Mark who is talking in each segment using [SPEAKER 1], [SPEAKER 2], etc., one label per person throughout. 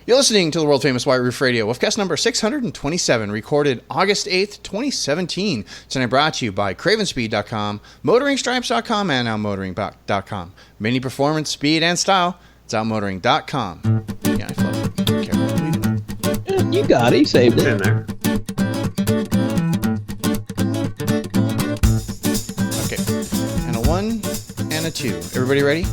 [SPEAKER 1] You're listening to the world-famous White Roof Radio, Woofcast number 627, recorded August 8th, 2017. Tonight brought to you by CravenSpeed.com, MotoringStripes.com, and OutMotoring.com. Mini performance, speed, and style. It's OutMotoring.com. Yeah, I float. Careful.
[SPEAKER 2] You got it. You saved it.
[SPEAKER 3] It's in there.
[SPEAKER 1] Okay. And a 1 and a 2. Everybody ready?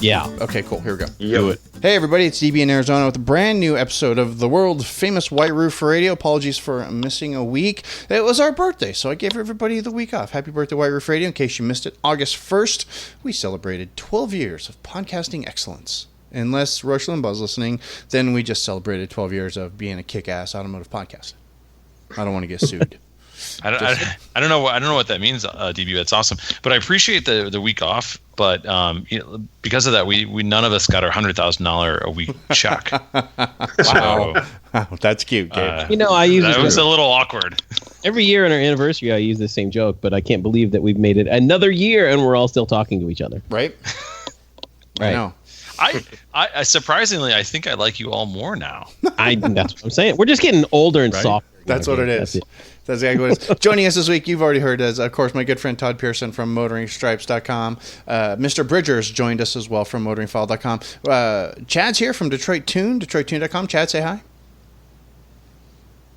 [SPEAKER 2] Yeah.
[SPEAKER 1] Okay, cool. Here we go.
[SPEAKER 2] Do it.
[SPEAKER 1] Hey everybody, it's DB in Arizona with a brand new episode of the world famous White Roof Radio. Apologies for missing a week. It was our birthday, so I gave everybody the week off. Happy birthday, White Roof Radio. In case you missed it, August 1st, we celebrated 12 years of podcasting excellence. Unless Rush Limbaugh's listening, then we just celebrated 12 years of being a kick-ass automotive podcast. I don't want to get sued.
[SPEAKER 4] I don't know what that means, DB. That's awesome, but I appreciate the week off. But because of that, we none of us got our $100,000 a week check.
[SPEAKER 1] Wow, that's cute, Gabe.
[SPEAKER 2] I use
[SPEAKER 4] that was a little awkward.
[SPEAKER 2] Every year on our anniversary, I use the same joke, but I can't believe that we've made it another year and we're all still talking to each other.
[SPEAKER 1] Right?
[SPEAKER 2] Right.
[SPEAKER 1] I know.
[SPEAKER 4] I surprisingly, I think I like you all more now.
[SPEAKER 2] That's what I'm saying. We're just getting older and softer.
[SPEAKER 1] That's what it is. That's exactly what it is. Joining us this week, you've already heard, as of course, my good friend Todd Pearson from motoringstripes.com. Mr. Bridgers joined us as well from motoringfile.com. Chad's here from Detroit Tune, DetroitTune.com. Chad, say hi.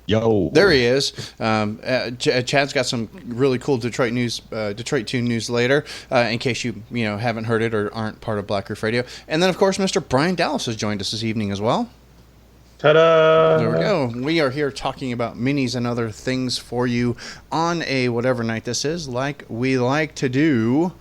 [SPEAKER 2] Yo.
[SPEAKER 1] There he is. Chad's got some really cool Detroit Tune news later, in case you haven't heard it or aren't part of Black Roof Radio. And then, of course, Mr. Brian Dallas has joined us this evening as well.
[SPEAKER 3] Ta-da!
[SPEAKER 1] There we go. We are here talking about minis and other things for you on a whatever night this is, like we like to do.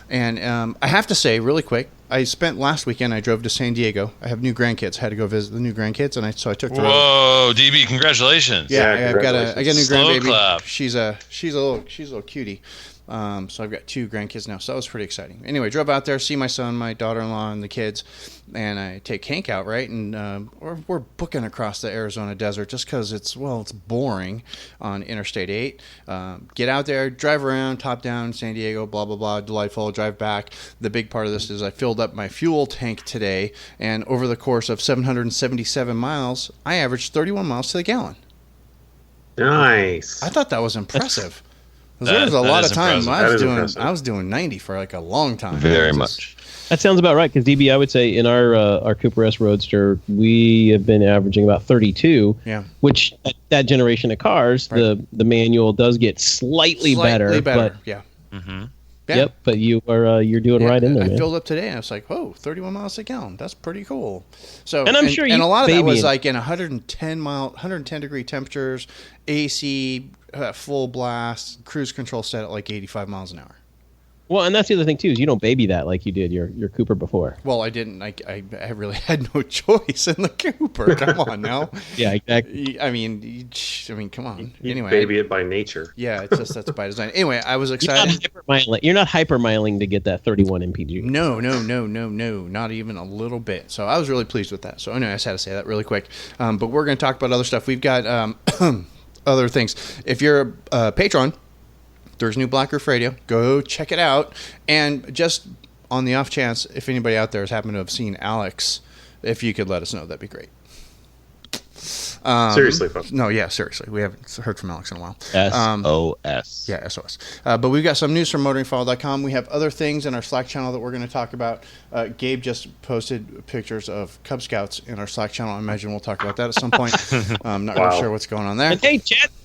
[SPEAKER 1] And I have to say, really quick, I spent last weekend, I drove to San Diego. I have new grandkids. I had to go visit the new grandkids, and so I took the road.
[SPEAKER 4] Whoa, DB, congratulations!
[SPEAKER 1] Yeah, I got a new
[SPEAKER 4] Slow
[SPEAKER 1] grandbaby.
[SPEAKER 4] clap.
[SPEAKER 1] She's a little cutie. So I've got 2 grandkids now, so that was pretty exciting. Anyway, drove out there, see my son, my daughter-in-law, and the kids, and I take Hank out, right? And we're booking across the Arizona desert just because it's boring on Interstate 8. Get out there, drive around, top down, San Diego, blah, blah, blah, delightful, drive back. The big part of this is I filled up my fuel tank today, and over the course of 777 miles, I averaged 31 miles to the gallon.
[SPEAKER 3] Nice.
[SPEAKER 1] I thought that was impressive. There was a lot of time I was doing 90 for like a long time.
[SPEAKER 4] Very much.
[SPEAKER 2] That sounds about right, because DB, I would say in our Cooper S Roadster, we have been averaging about 32.
[SPEAKER 1] Yeah.
[SPEAKER 2] Which that generation of cars,
[SPEAKER 1] right.
[SPEAKER 2] the manual does get slightly better.
[SPEAKER 1] But, yeah.
[SPEAKER 4] Mm-hmm.
[SPEAKER 1] Yeah.
[SPEAKER 2] Yep, but you're doing right in there,
[SPEAKER 1] I
[SPEAKER 2] man.
[SPEAKER 1] filled up today, and I was like, whoa, 31 miles a gallon. That's pretty cool. So,
[SPEAKER 2] and I'm sure
[SPEAKER 1] and a lot of that was
[SPEAKER 2] babying.
[SPEAKER 1] like in 110 degree temperatures, AC, full blast, cruise control set at like 85 miles an hour.
[SPEAKER 2] Well, and that's the other thing too, is you don't baby that like you did your Cooper before.
[SPEAKER 1] Well, I didn't. I really had no choice in the Cooper. Come on now.
[SPEAKER 2] Yeah, exactly.
[SPEAKER 1] I mean, come on. Anyway,
[SPEAKER 3] baby it by nature.
[SPEAKER 1] Yeah, it's just that's by design. Anyway, I was excited.
[SPEAKER 2] You're not hypermiling to get that 31 mpg.
[SPEAKER 1] No, not even a little bit. So I was really pleased with that. So anyway, I just had to say that really quick. But we're going to talk about other stuff. We've got other things. If you're a patron, there's new Black Roof Radio. Go check it out. And just on the off chance, if anybody out there has happened to have seen Alex, if you could let us know, that'd be great.
[SPEAKER 3] Seriously, folks.
[SPEAKER 1] No, yeah, seriously. We haven't heard from Alex in a while.
[SPEAKER 2] SOS.
[SPEAKER 1] Yeah, SOS. But we've got some news from motoringfile.com. We have other things in our Slack channel that we're going to talk about. Gabe just posted pictures of Cub Scouts in our Slack channel. I imagine we'll talk about that at some point. I'm not really sure what's going on there.
[SPEAKER 2] And hey,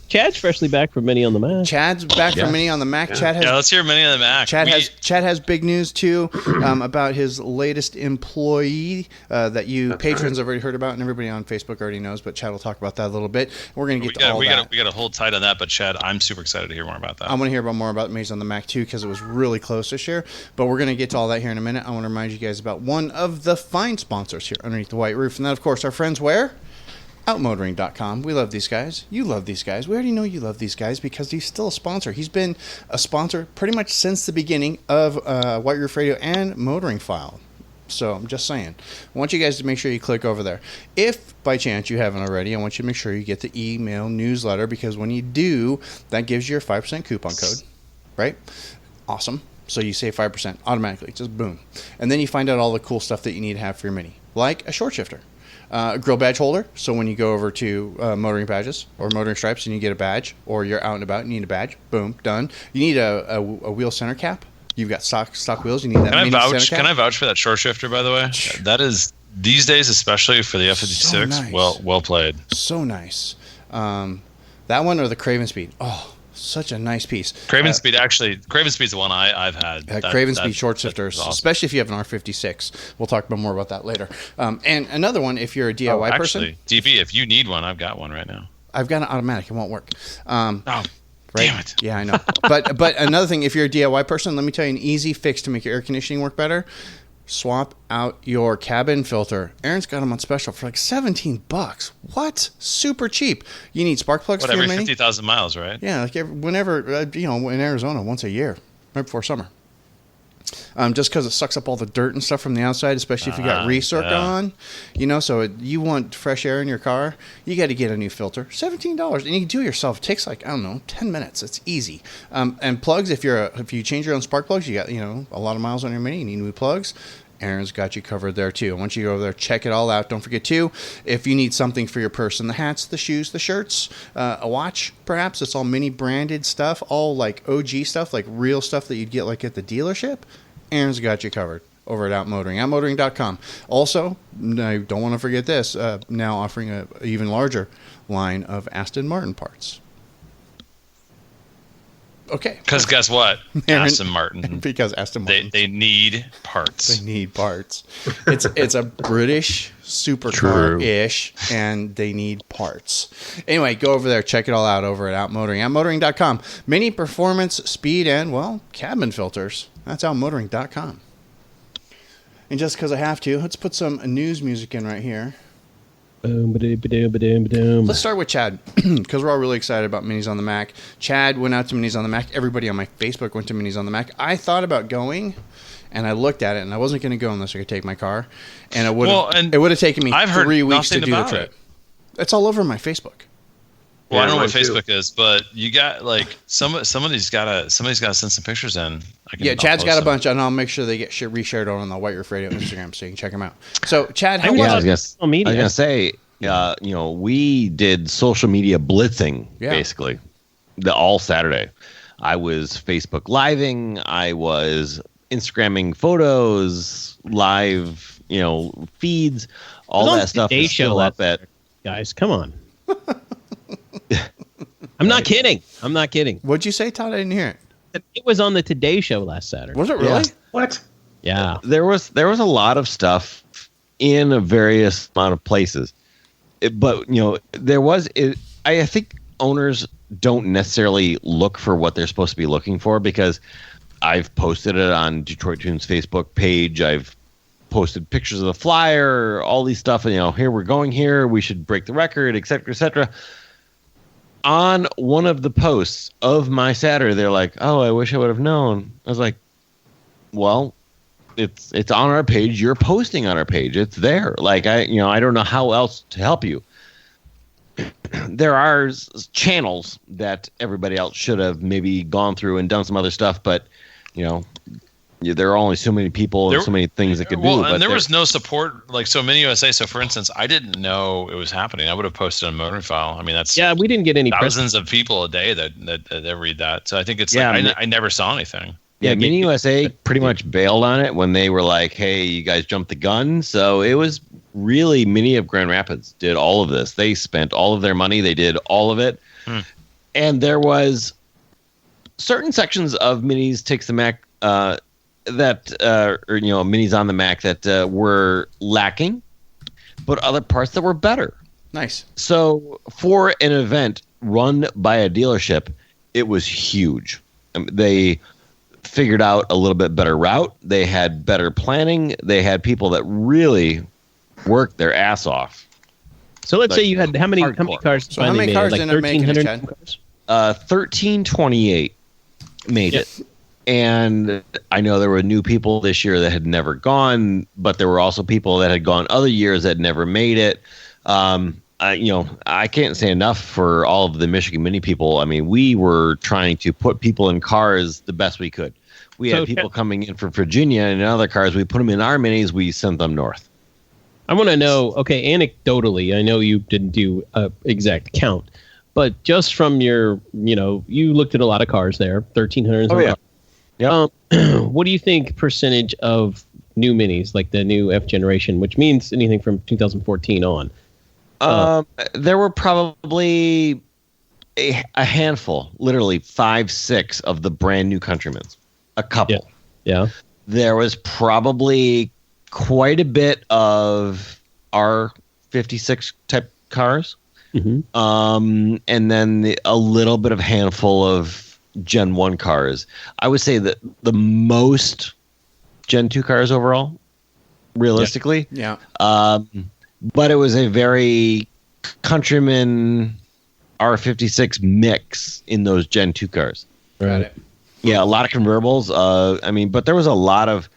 [SPEAKER 2] Chad's freshly back from Mini on the Mack.
[SPEAKER 1] Chad's back from Mini on the Mack.
[SPEAKER 3] Yeah.
[SPEAKER 4] Let's hear Mini on the Mack.
[SPEAKER 1] Chad has big news too about his latest employee that you patrons have already heard about, and everybody on Facebook already knows. But Chad will talk about that a little bit. We're going to get to all that.
[SPEAKER 4] We got to hold tight on that. But Chad, I'm super excited to hear more about that.
[SPEAKER 1] I want to hear more about Minis on the Mack too, because it was really close this year. But we're going to get to all that here in a minute. I want to remind you guys about one of the fine sponsors here underneath the white roof, and that, of course, our friends where? OutMotoring.com. We love these guys. You love these guys. We already know you love these guys because he's still a sponsor. He's been a sponsor pretty much since the beginning of White Roof Radio and Motoring File. So I'm just saying. I want you guys to make sure you click over there. If by chance you haven't already, I want you to make sure you get the email newsletter, because when you do, that gives you your 5% coupon code, right? Awesome. So you save 5% automatically. Just boom. And then you find out all the cool stuff that you need to have for your Mini, like a short shifter. Grill badge holder. So when you go over to motoring badges or motoring stripes and you get a badge, or you're out and about and you need a badge, boom, done. You need a wheel center cap. You've got stock wheels. You need that.
[SPEAKER 4] Can I vouch for that short shifter? By the way, that is these days, especially for the F56.
[SPEAKER 1] So nice.
[SPEAKER 4] Well played.
[SPEAKER 1] So nice. That one or the Craven Speed. Oh, such a nice piece.
[SPEAKER 4] Craven Speed's the one I've had.
[SPEAKER 1] Craven Speed short shifters, awesome. Especially if you have an R56. We'll talk about more about that later. And another one, if you're a DIY person.
[SPEAKER 4] DB, if you need one, I've got one right now.
[SPEAKER 1] I've got an automatic. It won't work.
[SPEAKER 4] Right? Damn it.
[SPEAKER 1] Yeah, I know. But another thing, if you're a DIY person, let me tell you an easy fix to make your air conditioning work better. Swap out your cabin filter. Aaron's got them on special for like $17. What? Super cheap. You need spark plugs for your
[SPEAKER 4] every
[SPEAKER 1] Mini?
[SPEAKER 4] 50,000 miles, right?
[SPEAKER 1] Yeah, like whenever, in Arizona, once a year, right before summer. Just because it sucks up all the dirt and stuff from the outside, especially if you got recirc on, so you want fresh air in your car, you got to get a new filter. $17, and you can do it yourself. It takes 10 minutes. It's easy. And plugs, if you change your own spark plugs, you got a lot of miles on your Mini, you need new plugs. Aaron's got you covered there too. Once you go over there, check it all out. Don't forget too, if you need something for your person, the hats, the shoes, the shirts, a watch, perhaps it's all Mini branded stuff, all like OG stuff, like real stuff that you'd get like at the dealership. Aaron's got you covered over at Outmotoring, outmotoring.com. Also, I don't want to forget this, now offering an even larger line of Aston Martin parts. Okay.
[SPEAKER 4] Because guess what? Aston Martin.
[SPEAKER 1] Because Aston Martin.
[SPEAKER 4] They need parts.
[SPEAKER 1] They need parts. It's a British supercar-ish, and they need parts. Anyway, go over there. Check it all out over at Outmotoring. Outmotoring.com. Mini performance, speed, and, cabin filters. That's outmotoring.com. And just because I have to, let's put some news music in right here. Let's start with Chad, because we're all really excited about Minis on the Mack. Chad went out to Minis on the Mack. Everybody on my Facebook went to Minis on the Mack. I thought about going, and I looked at it, and I wasn't going to go unless I could take my car. And it would have taken me 3 weeks to do the trip. It's all over my Facebook.
[SPEAKER 4] Well, I don't know what Facebook is, but you got somebody's got to send some pictures in.
[SPEAKER 1] Chad's got a bunch, and I'll make sure they get reshared on the White Roof Radio Instagram, so you can check them out. So, Chad,
[SPEAKER 5] I was gonna say, we did social media blitzing basically all Saturday. I was Facebook living, I was Instagramming photos, live, feeds, all that stuff is still up at.
[SPEAKER 2] Guys, come on. I'm not kidding.
[SPEAKER 1] What'd you say, Todd? I didn't hear it.
[SPEAKER 2] It was on the Today Show last Saturday.
[SPEAKER 1] Was it really?
[SPEAKER 3] Yeah. What?
[SPEAKER 2] Yeah.
[SPEAKER 5] There was a lot of stuff in a various amount of places. I think owners don't necessarily look for what they're supposed to be looking for, because I've posted it on Detroit Tunes Facebook page. I've posted pictures of the flyer, all these stuff, and here we're going here, we should break the record, et cetera, et cetera. On one of the posts of my Saturday, they're like, "Oh, I wish I would have known." I was like, "Well, it's on our page. You're posting on our page. It's there. Like I don't know how else to help you." There are channels that everybody else should have maybe gone through and done some other stuff, but there are only so many people and so many things that could do.
[SPEAKER 4] Well, and there was no support, so Mini USA. So, for instance, I didn't know it was happening. I would have posted on Motoring File. I mean,
[SPEAKER 2] we didn't get any
[SPEAKER 4] thousands of people a day that read that. So I think it's I never saw anything.
[SPEAKER 5] Yeah, Mini USA pretty much bailed on it when they were like, "Hey, you guys jumped the gun." So it was really Mini of Grand Rapids did all of this. They spent all of their money. They did all of it, and there was certain sections of Minis Takes the Mack. Minis on the Mack that were lacking, but other parts that were better.
[SPEAKER 1] Nice.
[SPEAKER 5] So for an event run by a dealership, it was huge. They figured out a little bit better route. They had better planning. They had people that really worked their ass off.
[SPEAKER 2] So let's say you had how many cars?
[SPEAKER 1] So how many cars ended up making it, Chad?
[SPEAKER 5] 1328 made it. And I know there were new people this year that had never gone, but there were also people that had gone other years that never made it. I can't say enough for all of the Michigan Mini people. I mean, we were trying to put people in cars the best we could. We had people coming in from Virginia and in other cars. We put them in our Minis. We sent them north.
[SPEAKER 2] I want to know, okay, anecdotally, I know you didn't do an exact count, but just from your, you looked at a lot of cars there, 1,300.
[SPEAKER 5] Oh, yeah. Yep.
[SPEAKER 2] What do you think percentage of new minis, like the new F generation, which means anything from 2014 on?
[SPEAKER 5] There were probably a handful, literally 5, 6 of the brand new Countrymans. A couple.
[SPEAKER 2] Yeah.
[SPEAKER 5] There was probably quite a bit of R56 type cars.
[SPEAKER 2] Mm-hmm.
[SPEAKER 5] And then a little bit of handful of Gen 1 cars. I would say that the most Gen 2 cars overall, realistically.
[SPEAKER 1] Yeah.
[SPEAKER 5] But it was a very Countryman R56 mix in those Gen 2 cars.
[SPEAKER 1] Got it.
[SPEAKER 5] Yeah, a lot of convertibles. But there was a lot of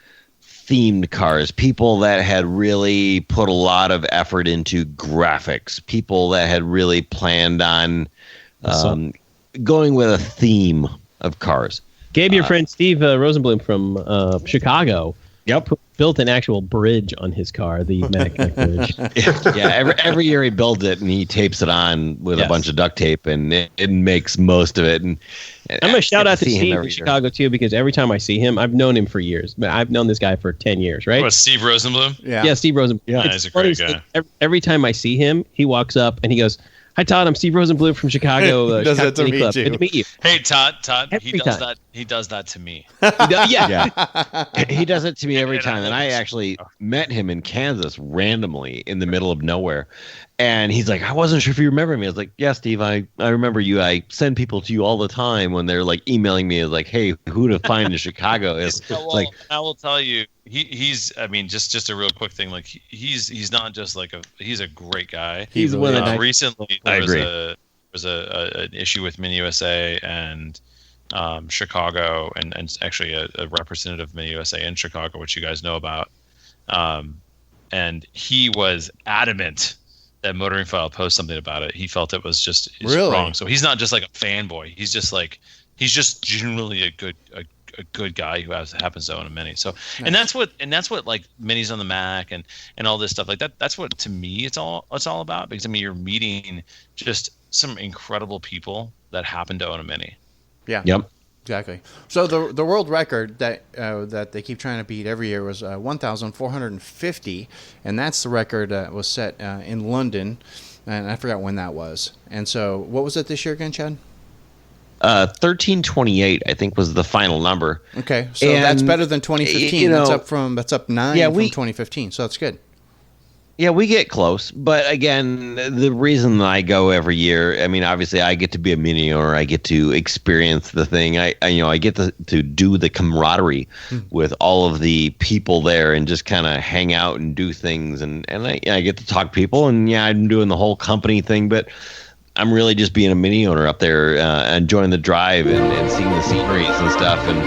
[SPEAKER 5] themed cars. People that had really put a lot of effort into graphics. People that had really planned on going with a theme of cars.
[SPEAKER 2] Gabe, your friend Steve Rosenblum from Chicago.
[SPEAKER 5] Yep.
[SPEAKER 2] Built an actual bridge on his car, the Mack bridge.
[SPEAKER 5] Yeah, every year he builds it and he tapes it on with a bunch of duct tape, and it makes most of it. And
[SPEAKER 2] I'm going to shout out to Steve in Chicago, too, because every time I see him, I've known him for years. I've known this guy for 10 years, right?
[SPEAKER 4] What, Steve Rosenblum?
[SPEAKER 2] Yeah, Steve Rosenblum.
[SPEAKER 5] Yeah,
[SPEAKER 4] he's a great guy.
[SPEAKER 2] Every time I see him, he walks up and he goes, "Hi, Todd. I'm Steve Rosenblum from Chicago.
[SPEAKER 1] He does
[SPEAKER 2] Chicago
[SPEAKER 1] that to
[SPEAKER 2] Mini
[SPEAKER 1] me,
[SPEAKER 2] Club.
[SPEAKER 1] too.
[SPEAKER 2] Good to meet you."
[SPEAKER 4] Hey, Todd.
[SPEAKER 2] Every
[SPEAKER 4] He does
[SPEAKER 2] time.
[SPEAKER 4] that. He does that to me.
[SPEAKER 2] Yeah.
[SPEAKER 5] He does it to me every time. And I actually met him in Kansas randomly in the middle of nowhere. And he's like, "I wasn't sure if you remember me." I was like, "Yeah, Steve, I remember you. I send people to you all the time when they're like emailing me like, hey, who to find in Chicago?" Is like,
[SPEAKER 4] I will tell you, he's. I mean, just a real quick thing. Like he's not just like he's a great guy.
[SPEAKER 2] He's one of the
[SPEAKER 4] recently
[SPEAKER 5] I agree.
[SPEAKER 4] There was an issue with Mini USA and Chicago, and actually a representative of Mini USA in Chicago, which you guys know about. And he was adamant that Motoring File post something about it. He felt it was just wrong. So he's not just like a fanboy. He's just generally a good guy who happens to own a Mini. So
[SPEAKER 1] nice.
[SPEAKER 4] and that's what like Minis on the Mac and all this stuff like that. That's what to me it's all about, because I mean you're meeting just some incredible people that happen to own a Mini.
[SPEAKER 1] Yeah.
[SPEAKER 5] yep.
[SPEAKER 1] Exactly. So the world record that they keep trying to beat every year was 1,450, and that's the record that was set in London, and I forgot when that was. And so, what was it this year again, Chad?
[SPEAKER 5] 1328, I think, was the final number.
[SPEAKER 1] Okay, so
[SPEAKER 5] And,
[SPEAKER 1] that's better than 2015. That's up 9 from 2015. So that's good.
[SPEAKER 5] Yeah, we get close, but again, the reason I go every year, I mean, obviously, I get to be a mini owner. I get to experience the thing. I get to do the camaraderie with all of the people there and just kind of hang out and do things. And I get to talk to people. And yeah, I'm doing the whole company thing, but I'm really just being a mini owner up there, enjoying the drive and seeing the sceneries and stuff. And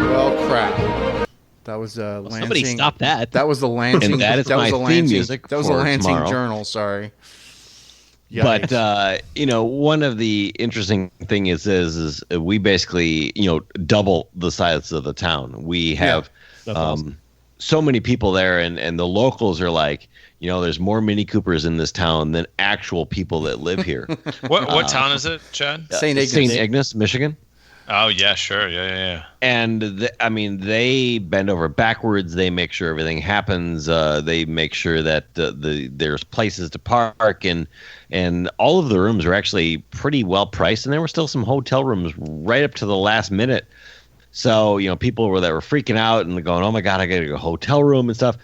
[SPEAKER 1] Well, crap. That was Lansing.
[SPEAKER 2] Somebody stop that.
[SPEAKER 1] That was the Lansing.
[SPEAKER 5] And that is
[SPEAKER 1] was
[SPEAKER 5] my
[SPEAKER 1] the
[SPEAKER 5] theme
[SPEAKER 1] Lansing,
[SPEAKER 5] music
[SPEAKER 1] That was the
[SPEAKER 5] for
[SPEAKER 1] Lansing
[SPEAKER 5] tomorrow.
[SPEAKER 1] Journal. Sorry.
[SPEAKER 5] But
[SPEAKER 1] Yikes.
[SPEAKER 5] one of the interesting thing is we basically double the size of the town. We have
[SPEAKER 2] That's awesome.
[SPEAKER 5] so many people there, and the locals are like, there's more Mini Coopers in this town than actual people that live here.
[SPEAKER 4] What town is it, Chad?
[SPEAKER 1] St. Ignace.
[SPEAKER 5] St. Ignace, Michigan.
[SPEAKER 4] Oh yeah, sure, yeah.
[SPEAKER 5] And they bend over backwards. They make sure everything happens. They make sure that there's places to park, and all of the rooms are actually pretty well priced. And there were still some hotel rooms right up to the last minute. So people that were freaking out and going, "Oh my God, I got to go to a hotel room and stuff."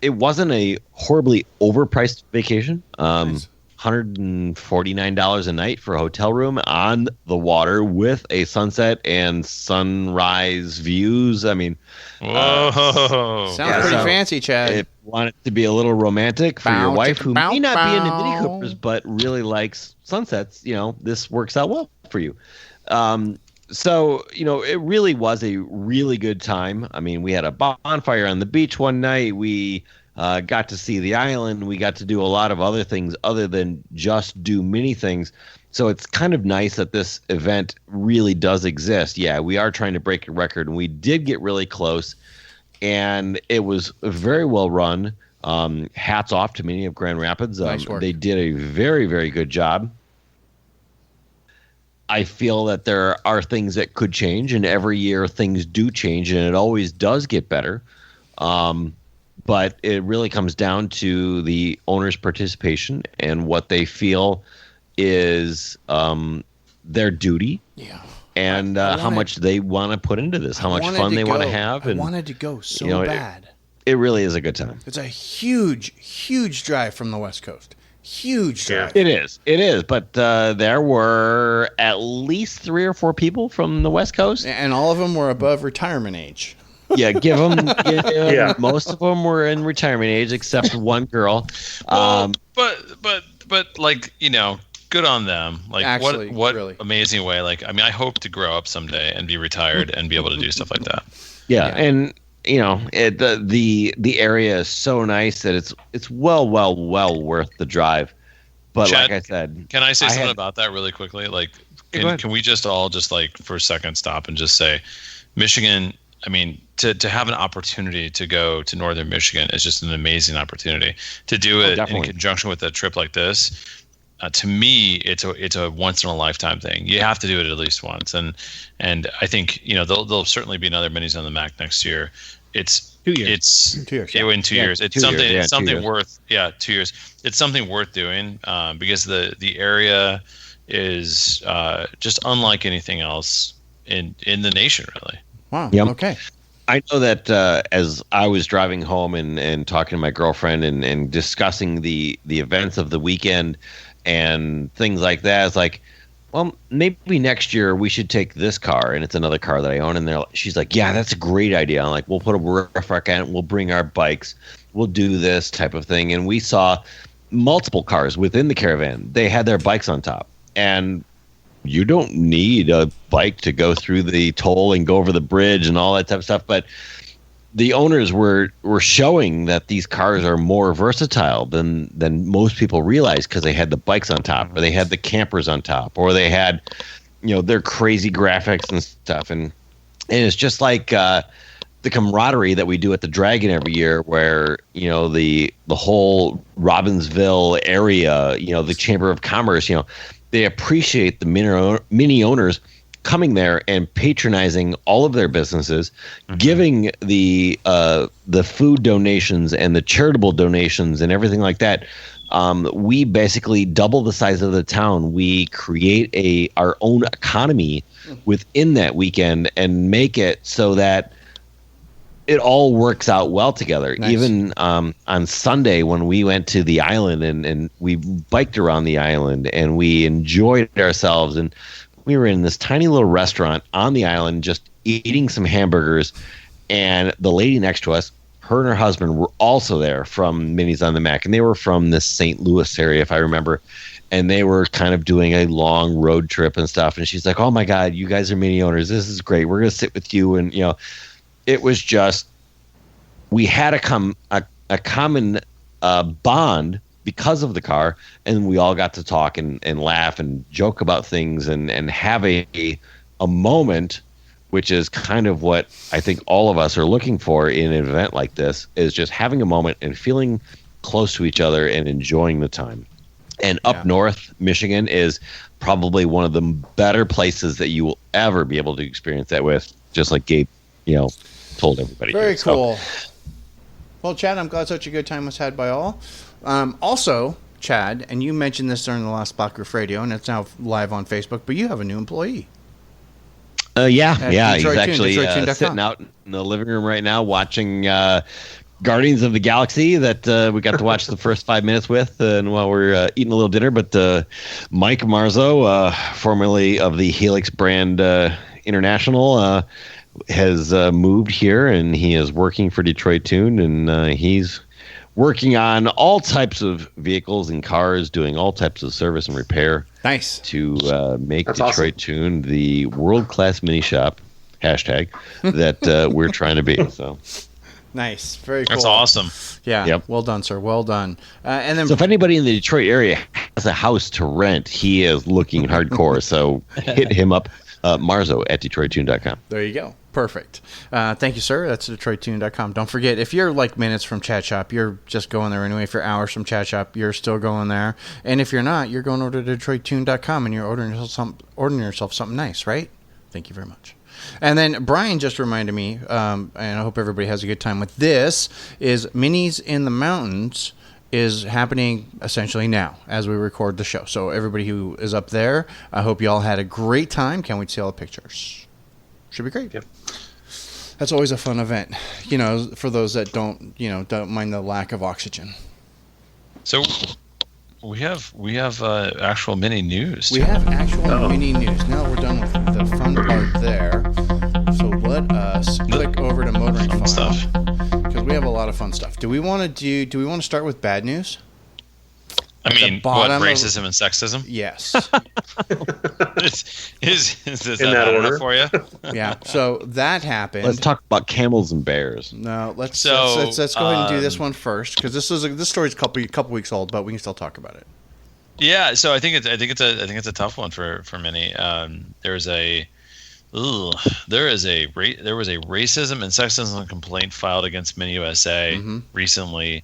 [SPEAKER 5] It wasn't a horribly overpriced vacation.
[SPEAKER 1] Nice.
[SPEAKER 5] $149 a night for a hotel room on the water with a sunset and sunrise views. I mean,
[SPEAKER 4] Whoa.
[SPEAKER 1] Sounds pretty
[SPEAKER 5] so
[SPEAKER 1] fancy, Chad.
[SPEAKER 5] if you want it to be a little romantic for your
[SPEAKER 1] Bow,
[SPEAKER 5] wife who
[SPEAKER 1] bow,
[SPEAKER 5] may not be into
[SPEAKER 1] bow.
[SPEAKER 5] Mini Coopers but really likes sunsets, this works out well for you. So, it really was a really good time. I mean, we had a bonfire on the beach one night. We got to see the island. We got to do a lot of other things other than just do mini things. So it's kind of nice that this event really does exist. Yeah, we are trying to break a record, and we did get really close, and it was very well run. Hats off to Mini of Grand Rapids.
[SPEAKER 1] Nice work.
[SPEAKER 5] They did a very, very good job. I feel that there are things that could change, and every year things do change, and it always does get better. But it really comes down to the owner's participation and what they feel is their duty.
[SPEAKER 1] Yeah.
[SPEAKER 5] And how much they want to put into this, how much fun they want to have.
[SPEAKER 1] I
[SPEAKER 5] And
[SPEAKER 1] wanted to go so bad.
[SPEAKER 5] It really is a good time.
[SPEAKER 1] It's a huge, huge drive from the West Coast. Huge drive.
[SPEAKER 5] It is. But there were at least 3 or 4 people from the West Coast.
[SPEAKER 1] And all of them were above retirement age.
[SPEAKER 5] Yeah, give them. Yeah. Most of them were in retirement age, except one girl.
[SPEAKER 4] Well, but like, you know, good on them. Like,
[SPEAKER 1] actually,
[SPEAKER 4] what
[SPEAKER 1] really
[SPEAKER 4] amazing way. Like, I mean, I hope to grow up someday and be retired and be able to do stuff like that.
[SPEAKER 5] Yeah. And you know, the area is so nice that it's well worth the drive. But
[SPEAKER 4] Chad,
[SPEAKER 5] like I said,
[SPEAKER 4] can I say something about that really quickly? Like, can we just all just like for a second stop and just say, Michigan? I mean, to have an opportunity to go to northern Michigan is just an amazing opportunity. To do it in conjunction with a trip like this, to me, it's a once in a lifetime thing. You have to do it at least once, and I think, you know, there'll certainly be another minis on the Mack next year. It's 2 years. It's 2 years. In 2 years. It's
[SPEAKER 5] 2
[SPEAKER 4] something.
[SPEAKER 5] years.
[SPEAKER 4] It's something worth. 2 years. It's something worth doing because the area is just unlike anything else in the nation, really.
[SPEAKER 1] Wow.
[SPEAKER 5] Yep.
[SPEAKER 1] Okay.
[SPEAKER 5] I know that as I was driving home and talking to my girlfriend and discussing the events of the weekend and things like that, it's like, well, maybe next year we should take this car, and it's another car that I own. And she's like, yeah, that's a great idea. I'm like, we'll put a roof rack on it, we'll bring our bikes, we'll do this type of thing. And we saw multiple cars within the caravan. They had their bikes on top, and you don't need a bike to go through the toll and go over the bridge and all that type of stuff. But the owners were showing that these cars are more versatile than most people realize, because they had the bikes on top, or they had the campers on top, or they had, you know, their crazy graphics and stuff. And it's just like the camaraderie that we do at the Dragon every year, where, you know, the whole Robbinsville area, you know, the Chamber of Commerce, you know, they appreciate the mini owners coming there and patronizing all of their businesses, giving the food donations and the charitable donations and everything like that. We basically double the size of the town. We create our own economy within that weekend and make it so that it all works out well together. Nice. Even on Sunday when we went to the island and we biked around the island and we enjoyed ourselves, and we were in this tiny little restaurant on the island just eating some hamburgers, and the lady next to us, her and her husband were also there from Minis on the Mack, and they were from the St. Louis area, if I remember, and they were kind of doing a long road trip and stuff. And she's like, oh my God, you guys are mini owners. This is great. We're going to sit with you. And, you know, it was just, we had a common bond because of the car, and we all got to talk and laugh and joke about things and have a moment, which is kind of what I think all of us are looking for in an event like this, is just having a moment and feeling close to each other and enjoying the time. And up north, Michigan is probably one of the better places that you will ever be able to experience that with, just like Gabe, you know, told everybody.
[SPEAKER 1] Very cool. Well, Chad, I'm glad such a good time was had by all. Also, Chad, and you mentioned this during the last Block Roof Radio, and it's now live on Facebook, but you have a new employee.
[SPEAKER 5] He's actually sitting out in the living room right now watching Guardians of the Galaxy that we got to watch the first 5 minutes with, and while we're eating a little dinner. But Mike Marzo, formerly of the Helix brand International, has moved here, and he is working for Detroit Tuned, and he's working on all types of vehicles and cars, doing all types of service and repair.
[SPEAKER 1] Nice.
[SPEAKER 5] To make Detroit Tuned the world-class mini shop, hashtag, that we're trying to be. So
[SPEAKER 1] nice. Very cool.
[SPEAKER 4] That's awesome.
[SPEAKER 1] Yeah. Yep. Well done, sir. Well done. And then,
[SPEAKER 5] so if anybody in the Detroit area has a house to rent, he is looking hardcore. So hit him up, Marzo at DetroitTune.com.
[SPEAKER 1] There you go. Perfect. Thank you, sir. That's DetroitTune.com. Don't forget, if you're like minutes from Chat Shop, you're just going there anyway. If you're hours from Chat Shop, you're still going there. And if you're not, you're going over to DetroitTune.com and you're ordering yourself something nice, right? Thank you very much. And then Brian just reminded me, and I hope everybody has a good time with this, is Minis in the Mountains is happening essentially now as we record the show. So everybody who is up there, I hope you all had a great time. Can't wait to see all the pictures. Should be great.
[SPEAKER 3] Yep.
[SPEAKER 1] That's always a fun event, for those that don't mind the lack of oxygen.
[SPEAKER 4] So we have actual mini news.
[SPEAKER 1] We have actual mini news. Now we're done with the fun part there. So let us click over to motoring
[SPEAKER 4] fun
[SPEAKER 1] file,
[SPEAKER 4] stuff,
[SPEAKER 1] because we have a lot of fun stuff. Do we want to start with bad news?
[SPEAKER 4] I mean, what,
[SPEAKER 1] bottom
[SPEAKER 4] racism and sexism?
[SPEAKER 1] Yes.
[SPEAKER 4] is that
[SPEAKER 3] In that
[SPEAKER 4] bad
[SPEAKER 3] order?
[SPEAKER 4] enough for you?
[SPEAKER 1] Yeah. So that happened.
[SPEAKER 5] Let's talk about camels and bears.
[SPEAKER 1] No, let's
[SPEAKER 4] So,
[SPEAKER 1] go ahead and do this one first, because this story's a couple weeks old, but we can still talk about it.
[SPEAKER 4] Yeah. So I think it's a tough one for many. There was a racism and sexism complaint filed against Mini USA recently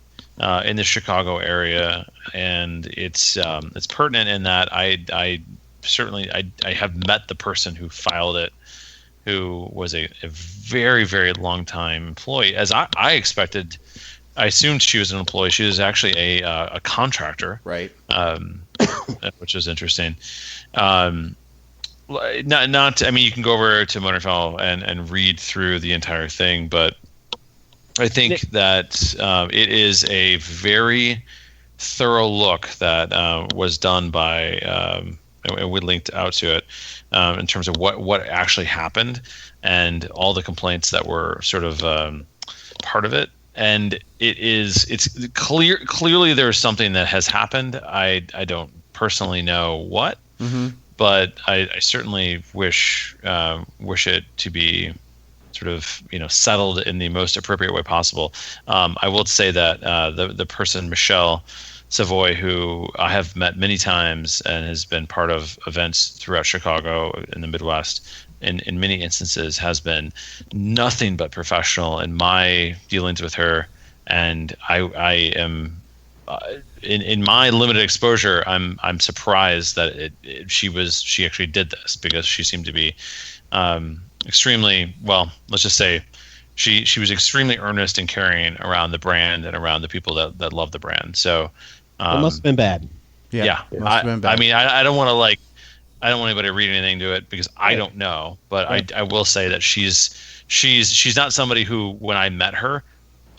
[SPEAKER 4] in the Chicago area, and it's pertinent in that I have met the person who filed it, who was a very, very long time employee. As I expected, I assumed she was an employee. She was actually a contractor,
[SPEAKER 1] Right.
[SPEAKER 4] Which is interesting. I mean, you can go over to Motorfile and read through the entire thing, but I think that it is a very thorough look that was done by, and we linked out to it, in terms of what actually happened and all the complaints that were sort of part of it. And it's clearly there's something that has happened. I don't personally know what, but I certainly wish it to be sort of settled in the most appropriate way possible. I will say that the person, Michelle Savoy, who I have met many times and has been part of events throughout Chicago in the Midwest, in many instances has been nothing but professional in my dealings with her. And I am in my limited exposure, I'm surprised that she actually did this, because she seemed to be extremely, well, let's just say she was extremely earnest in carrying around the brand and around the people that love the brand. So
[SPEAKER 2] it must have been bad.
[SPEAKER 1] Yeah. Must have been bad.
[SPEAKER 4] I mean, I don't want to I don't want anybody to read anything to it, because I don't know, but I will say that she's not somebody who, when I met her,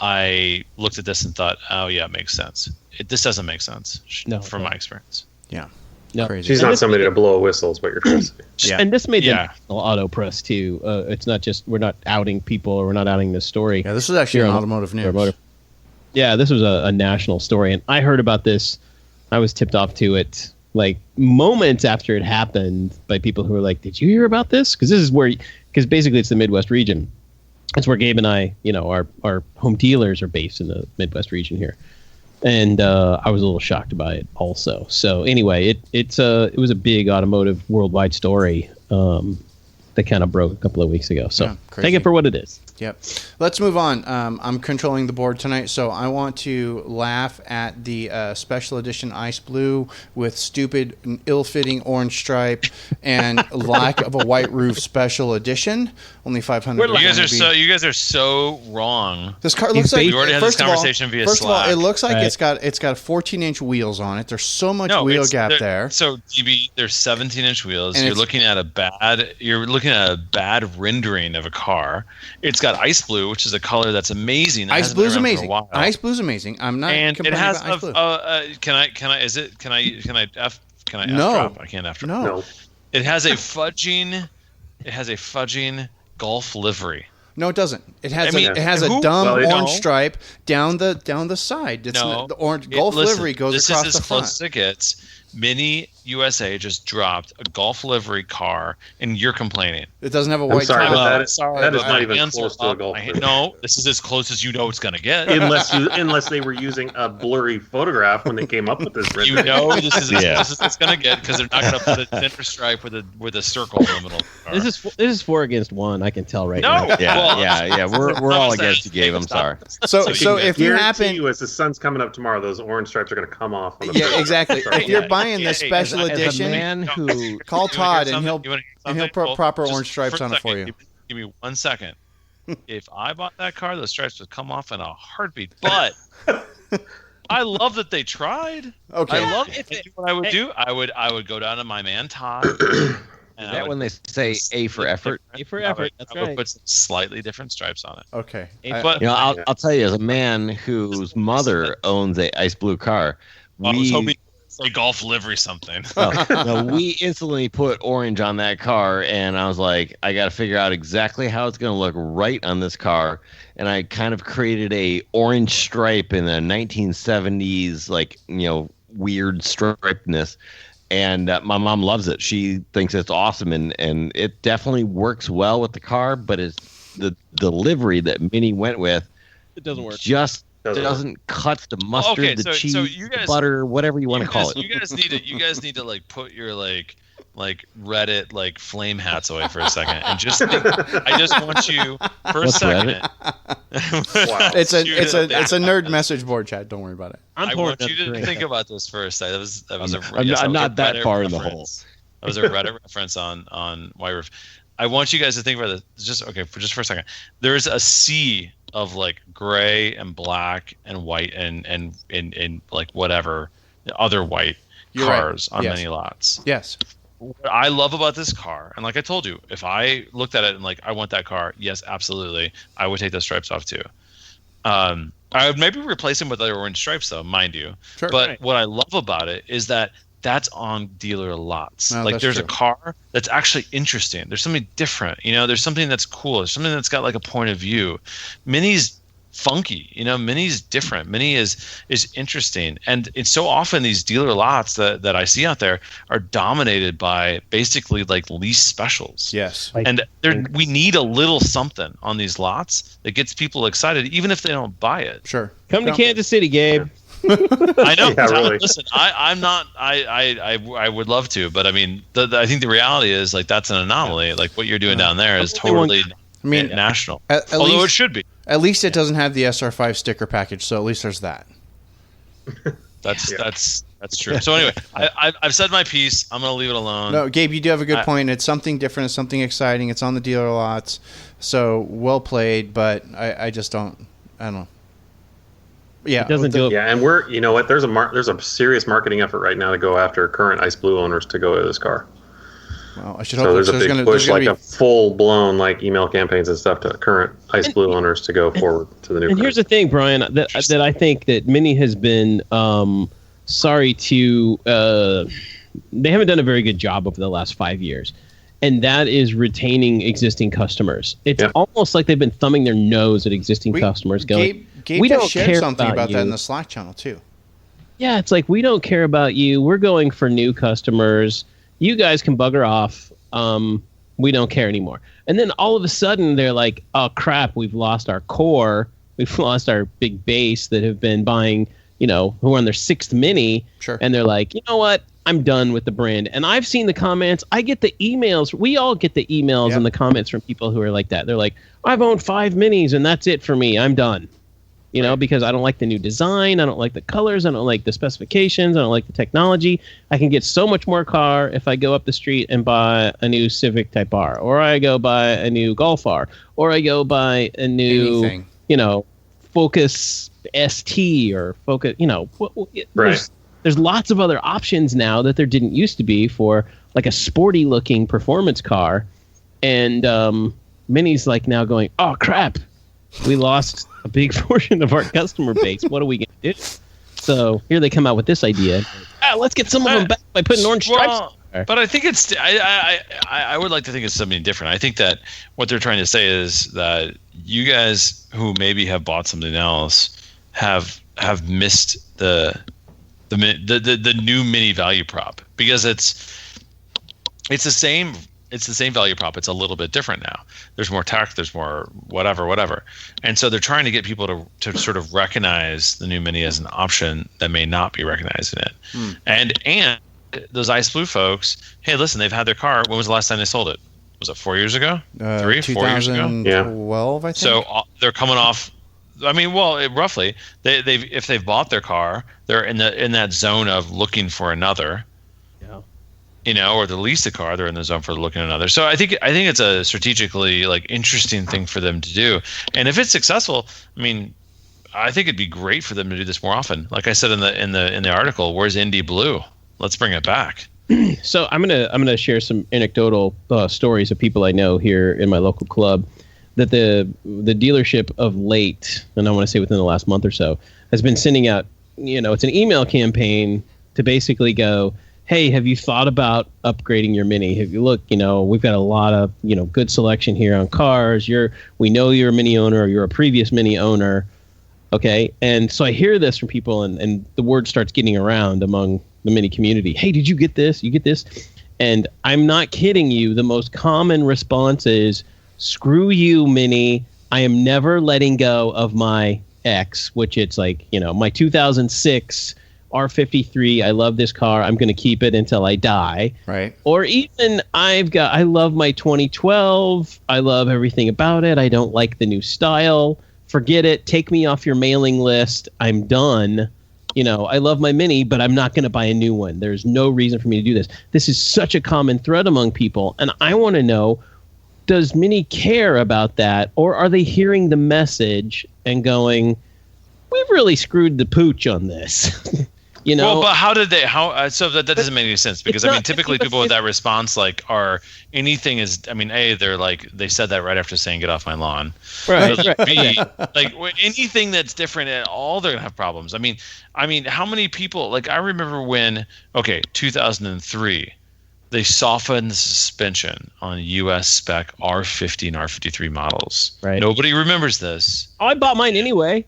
[SPEAKER 4] I looked at this and thought, oh yeah, it makes sense. This doesn't make sense from my experience.
[SPEAKER 1] Yeah.
[SPEAKER 2] No.
[SPEAKER 1] Crazy.
[SPEAKER 3] She's not somebody to blow a whistle, is what you're trying to say.
[SPEAKER 1] Yeah.
[SPEAKER 2] And this made the national auto press too. It's not just, we're not outing people, or we're not outing this story.
[SPEAKER 1] Yeah, this is actually
[SPEAKER 2] Here
[SPEAKER 1] an
[SPEAKER 2] on
[SPEAKER 1] automotive news.
[SPEAKER 2] Yeah, this was a national story, and I heard about this. I was tipped off to it like moments after it happened by people who were like, "Did you hear about this?" Because this is because basically it's the Midwest region. That's where Gabe and I, our home dealers are based in the Midwest region here, and I was a little shocked by it also. So anyway, it was a big automotive worldwide story that kind of broke a couple of weeks ago. So take it for what it is.
[SPEAKER 1] Yep. Let's move on. I'm controlling the board tonight, so I want to laugh at the special edition ice blue with stupid, ill-fitting orange stripe and lack of a white roof special edition. Only 500.
[SPEAKER 4] You guys are so wrong.
[SPEAKER 1] This car looks like,
[SPEAKER 4] we already had this conversation via
[SPEAKER 1] Slack. First of all, it looks like it's got 14-inch wheels on it. There's so much wheel gap there.
[SPEAKER 4] So DB, there's 17-inch wheels. You're looking at a bad rendering of a car. It's got ice blue, which is a color that's amazing.
[SPEAKER 1] Ice blue's amazing. Ice blue's amazing. I'm not.
[SPEAKER 4] And it has
[SPEAKER 1] ice blue.
[SPEAKER 4] Can I F
[SPEAKER 1] no.
[SPEAKER 4] drop? I can't F drop.
[SPEAKER 1] No.
[SPEAKER 4] It has a fudging Golf livery.
[SPEAKER 1] No, it doesn't. It has a dumb orange stripe down the side. The orange Golf livery goes across the front.
[SPEAKER 4] This is as close as it gets. Mini USA just dropped a Golf livery car, and you're complaining.
[SPEAKER 1] It doesn't have a
[SPEAKER 3] I'm
[SPEAKER 1] white
[SPEAKER 3] sorry,
[SPEAKER 1] top.
[SPEAKER 3] but that is
[SPEAKER 4] but
[SPEAKER 3] not even
[SPEAKER 4] hands
[SPEAKER 3] close
[SPEAKER 4] are
[SPEAKER 3] to a
[SPEAKER 4] up.
[SPEAKER 3] Golf livery.
[SPEAKER 4] No, this is as close as you know it's going to get.
[SPEAKER 3] Unless they were using a blurry photograph when they came up with this.
[SPEAKER 4] You know this is as close as it's going to get because they're not going to put a thinner stripe with a circle in the middle of the car.
[SPEAKER 2] This is 4 against 1. I can tell right now.
[SPEAKER 5] Yeah. We're all against you, Gabe. I'm sorry.
[SPEAKER 1] So if you happen,
[SPEAKER 3] as the sun's coming up tomorrow, those orange stripes are going to come off. On the
[SPEAKER 1] yeah, exactly. If you're buying the
[SPEAKER 4] Hey,
[SPEAKER 1] special
[SPEAKER 2] as a
[SPEAKER 1] edition,
[SPEAKER 2] man who
[SPEAKER 1] call Todd and he'll
[SPEAKER 4] something?
[SPEAKER 1] put proper
[SPEAKER 4] Just
[SPEAKER 1] orange stripes
[SPEAKER 4] for a
[SPEAKER 1] on it for
[SPEAKER 4] second,
[SPEAKER 1] you.
[SPEAKER 4] Give me 1 second. If I bought that car, those stripes would come off in a heartbeat. But I love that they tried.
[SPEAKER 1] Okay.
[SPEAKER 4] I love it. What I would do, I would go down to my man Todd.
[SPEAKER 5] Is that when they say A for effort?
[SPEAKER 2] A for effort. That's
[SPEAKER 4] I would
[SPEAKER 2] right.
[SPEAKER 4] put some slightly different stripes on it.
[SPEAKER 1] Okay.
[SPEAKER 4] But
[SPEAKER 5] You know, I'll tell you, as a man whose mother owns a ice blue car,
[SPEAKER 4] I was hoping
[SPEAKER 5] we
[SPEAKER 4] to say Golf livery something.
[SPEAKER 5] we instantly put orange on that car, and I was like, I got to figure out exactly how it's going to look right on this car. And I kind of created a orange stripe in the 1970s, like, weird stripedness. And my mom loves it. She thinks it's awesome, and it definitely works well with the car. But it's the livery that Mini went with.
[SPEAKER 2] It doesn't work.
[SPEAKER 5] Just doesn't cut the mustard, the cheese, the butter, whatever you want to call it.
[SPEAKER 4] You guys need to like put your like Reddit like flame hats away for a second and just think, I just want you for a second.
[SPEAKER 3] Wow.
[SPEAKER 1] It's a nerd message board, Chad. Don't worry about it.
[SPEAKER 4] I want you to think about this for a second. That was
[SPEAKER 5] I'm not that
[SPEAKER 4] Reddit
[SPEAKER 5] far in the
[SPEAKER 4] reference. That was a Reddit reference on White Roof. I want you guys to think about this just for a second. There's a sea of like gray and black and white and like whatever other white
[SPEAKER 1] You're
[SPEAKER 4] cars
[SPEAKER 1] right.
[SPEAKER 4] on
[SPEAKER 1] Yes.
[SPEAKER 4] many lots.
[SPEAKER 1] Yes.
[SPEAKER 4] What I love about this car, and like I told you, if I looked at it and like I want that car, yes, absolutely, I would take those stripes off too. I would maybe replace them with other orange stripes, though, mind you.
[SPEAKER 1] Sure.
[SPEAKER 4] But
[SPEAKER 2] Right.
[SPEAKER 4] what I love about it is that that's on dealer lots.
[SPEAKER 1] No,
[SPEAKER 4] like
[SPEAKER 1] that's
[SPEAKER 4] there's
[SPEAKER 1] true.
[SPEAKER 4] a car that's actually interesting. There's something different. There's something that's cool. There's something that's got like a point of view. Mini's funky. Mini's different. Mini is interesting. And it's so often these dealer lots that I see out there are dominated by basically like lease specials.
[SPEAKER 1] Yes.
[SPEAKER 4] And we need a little something on these lots that gets people excited, even if they don't buy it.
[SPEAKER 1] Sure.
[SPEAKER 2] Come to Kansas City, Gabe.
[SPEAKER 4] I know.
[SPEAKER 3] Yeah, really.
[SPEAKER 4] Listen, I'm not. I would love to, but I mean, I think the reality is like that's an anomaly. Like what you're doing down there is totally
[SPEAKER 1] I mean,
[SPEAKER 4] national.
[SPEAKER 1] at
[SPEAKER 4] Although
[SPEAKER 1] least-
[SPEAKER 4] it should be.
[SPEAKER 1] At least it doesn't have the SR5 sticker package, so at least there's that.
[SPEAKER 4] That's true. So anyway, I've said my piece. I'm gonna leave it alone.
[SPEAKER 1] No, Gabe, you do have a good point. It's something different. It's something exciting. It's on the dealer lots. So well played, but I just don't. I don't know. Yeah,
[SPEAKER 2] It doesn't do it.
[SPEAKER 3] Yeah, and you know what? There's a serious marketing effort right now to go after current Ice Blue owners to go to this car.
[SPEAKER 1] Well, I should
[SPEAKER 3] So
[SPEAKER 1] hope
[SPEAKER 3] there's a big push, like
[SPEAKER 1] be,
[SPEAKER 3] a full-blown like email campaigns and stuff to current Ice Blue owners to go forward to the new.
[SPEAKER 2] And
[SPEAKER 3] car.
[SPEAKER 2] here's the thing, Brian, that I think that Mini has been sorry to. They haven't done a very good job over the last 5 years, and that is retaining existing customers. It's almost like they've been thumbing their nose at existing customers, going,
[SPEAKER 1] Gabe
[SPEAKER 2] "We
[SPEAKER 1] just
[SPEAKER 2] don't
[SPEAKER 1] shared
[SPEAKER 2] care
[SPEAKER 1] something about
[SPEAKER 2] you."
[SPEAKER 1] that in the Slack channel too.
[SPEAKER 2] Yeah, it's like, we don't care about you. We're going for new customers. You guys can bugger off. We don't care anymore. And then all of a sudden they're like, oh crap, we've lost our core. We've lost our big base that have been buying, who are on their 6th Mini.
[SPEAKER 1] Sure.
[SPEAKER 2] And they're like, you know what? I'm done with the brand. And I've seen the comments. I get the emails. We all get the emails and the comments from people who are like that. They're like, I've owned 5 Minis and that's it for me. I'm done. Because I don't like the new design. I don't like the colors. I don't like the specifications. I don't like the technology. I can get so much more car if I go up the street and buy a new Civic Type R, or I go buy a new Golf R, or I go buy a new,
[SPEAKER 1] Anything.
[SPEAKER 2] Focus ST or Focus,
[SPEAKER 3] Right.
[SPEAKER 2] There's lots of other options now that there didn't used to be for like a sporty looking performance car. And Mini's like now going, oh crap, we lost a big portion of our customer base. What are we going to do? So here they come out with this idea. Let's get some of them back by putting orange stripes.
[SPEAKER 4] But I think it's. I would like to think it's something different. I think that what they're trying to say is that you guys who maybe have bought something else have missed the the new Mini value prop, because it's the same value prop. It's a little bit different now. There's more tech, there's more whatever. And so they're trying to get people to sort of recognize the new Mini as an option that may not be recognized in it. And those Ice Blue folks, hey, listen, they've had their car. When was the last time they sold it? Was it 4 years ago? 4 years ago?
[SPEAKER 1] 2012, I think.
[SPEAKER 4] So they're coming off. I mean, well, roughly, if they've bought their car, they're in that zone of looking for another. Yeah. Or the lease a car, they're in the zone for looking at another. So I think it's a strategically interesting thing for them to do. And if it's successful, I mean, I think it'd be great for them to do this more often. Like I said in the article, where's Indy Blue? Let's bring it back.
[SPEAKER 2] So I'm gonna share some anecdotal stories of people I know here in my local club, that the dealership of late, and I want to say within the last month or so, has been sending out, it's an email campaign to basically go, hey, have you thought about upgrading your Mini? Have you looked, we've got a lot of, good selection here on cars. We know you're a Mini owner, or you're a previous Mini owner. Okay. And so I hear this from people, and the word starts getting around among the Mini community. Hey, did you get this? You get this? And I'm not kidding you. The most common response is, screw you, Mini. I am never letting go of my X, which it's my 2006 R53. I love this car. I'm going to keep it until I die.
[SPEAKER 1] Right.
[SPEAKER 2] Or even I love my 2012. I love everything about it. I don't like the new style. Forget it. Take me off your mailing list. I'm done. I love my Mini, but I'm not going to buy a new one. There's no reason for me to do this. This is such a common thread among people. And I want to know, does Mini care about that? Or are they hearing the message and going, we've really screwed the pooch on this?
[SPEAKER 4] Well, but how did they? So that doesn't make any sense, because typically people with that response are anything is. I mean, they're they said that right after saying "get off my lawn."
[SPEAKER 2] Right.
[SPEAKER 4] So B, anything that's different at all, they're gonna have problems. I mean, how many people? I remember when 2003, they softened the suspension on U.S. spec R50 and R53 models.
[SPEAKER 2] Right.
[SPEAKER 4] Nobody remembers this.
[SPEAKER 2] Oh, I bought mine anyway.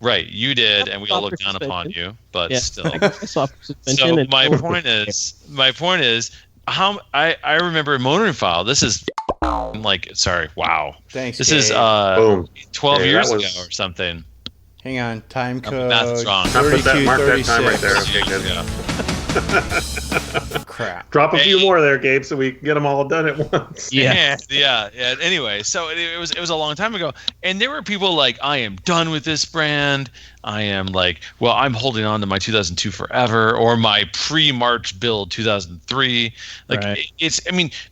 [SPEAKER 4] Right, you did, and we all looked down upon you, but still.
[SPEAKER 2] So
[SPEAKER 4] my point is, how I remember Motoring File. This is sorry, wow.
[SPEAKER 1] Thanks.
[SPEAKER 4] This
[SPEAKER 1] Gabe.
[SPEAKER 4] is 12 years ago or something.
[SPEAKER 1] Hang on, time code.
[SPEAKER 4] Math is wrong.
[SPEAKER 3] Mark that time right there. Okay, good.
[SPEAKER 1] Crap.
[SPEAKER 3] Drop a few more there, Gabe, so we can get them all done at once.
[SPEAKER 4] Yeah. Anyway, so it was a long time ago, and there were people I am done with this brand. I am I'm holding on to my 2002 forever, or my pre-March build 2003. Right.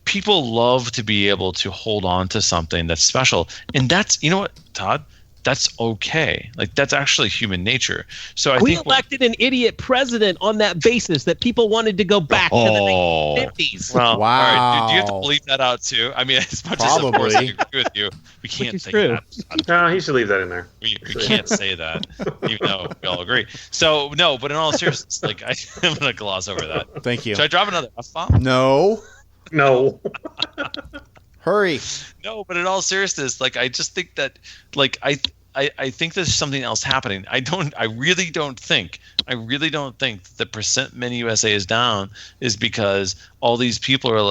[SPEAKER 4] People love to be able to hold on to something that's special, and that's, what, Todd? That's okay. That's actually human nature. So
[SPEAKER 2] we elected an idiot president on that basis, that people wanted to go back to the 1950s.
[SPEAKER 4] Well,
[SPEAKER 1] wow.
[SPEAKER 4] All right. Do you have to bleep that out too? I mean, as much as of course I agree with you, we can't say that.
[SPEAKER 3] No, he should leave that in there.
[SPEAKER 4] We can't say that, even though we all agree. So no, but in all seriousness, I'm gonna gloss over that.
[SPEAKER 1] Thank you.
[SPEAKER 4] Should I drop another F-bomb?
[SPEAKER 1] No. Hurry.
[SPEAKER 4] No, but in all seriousness, I just think that, I think there's something else happening. I really don't think the percent Mini USA is down is because all these people are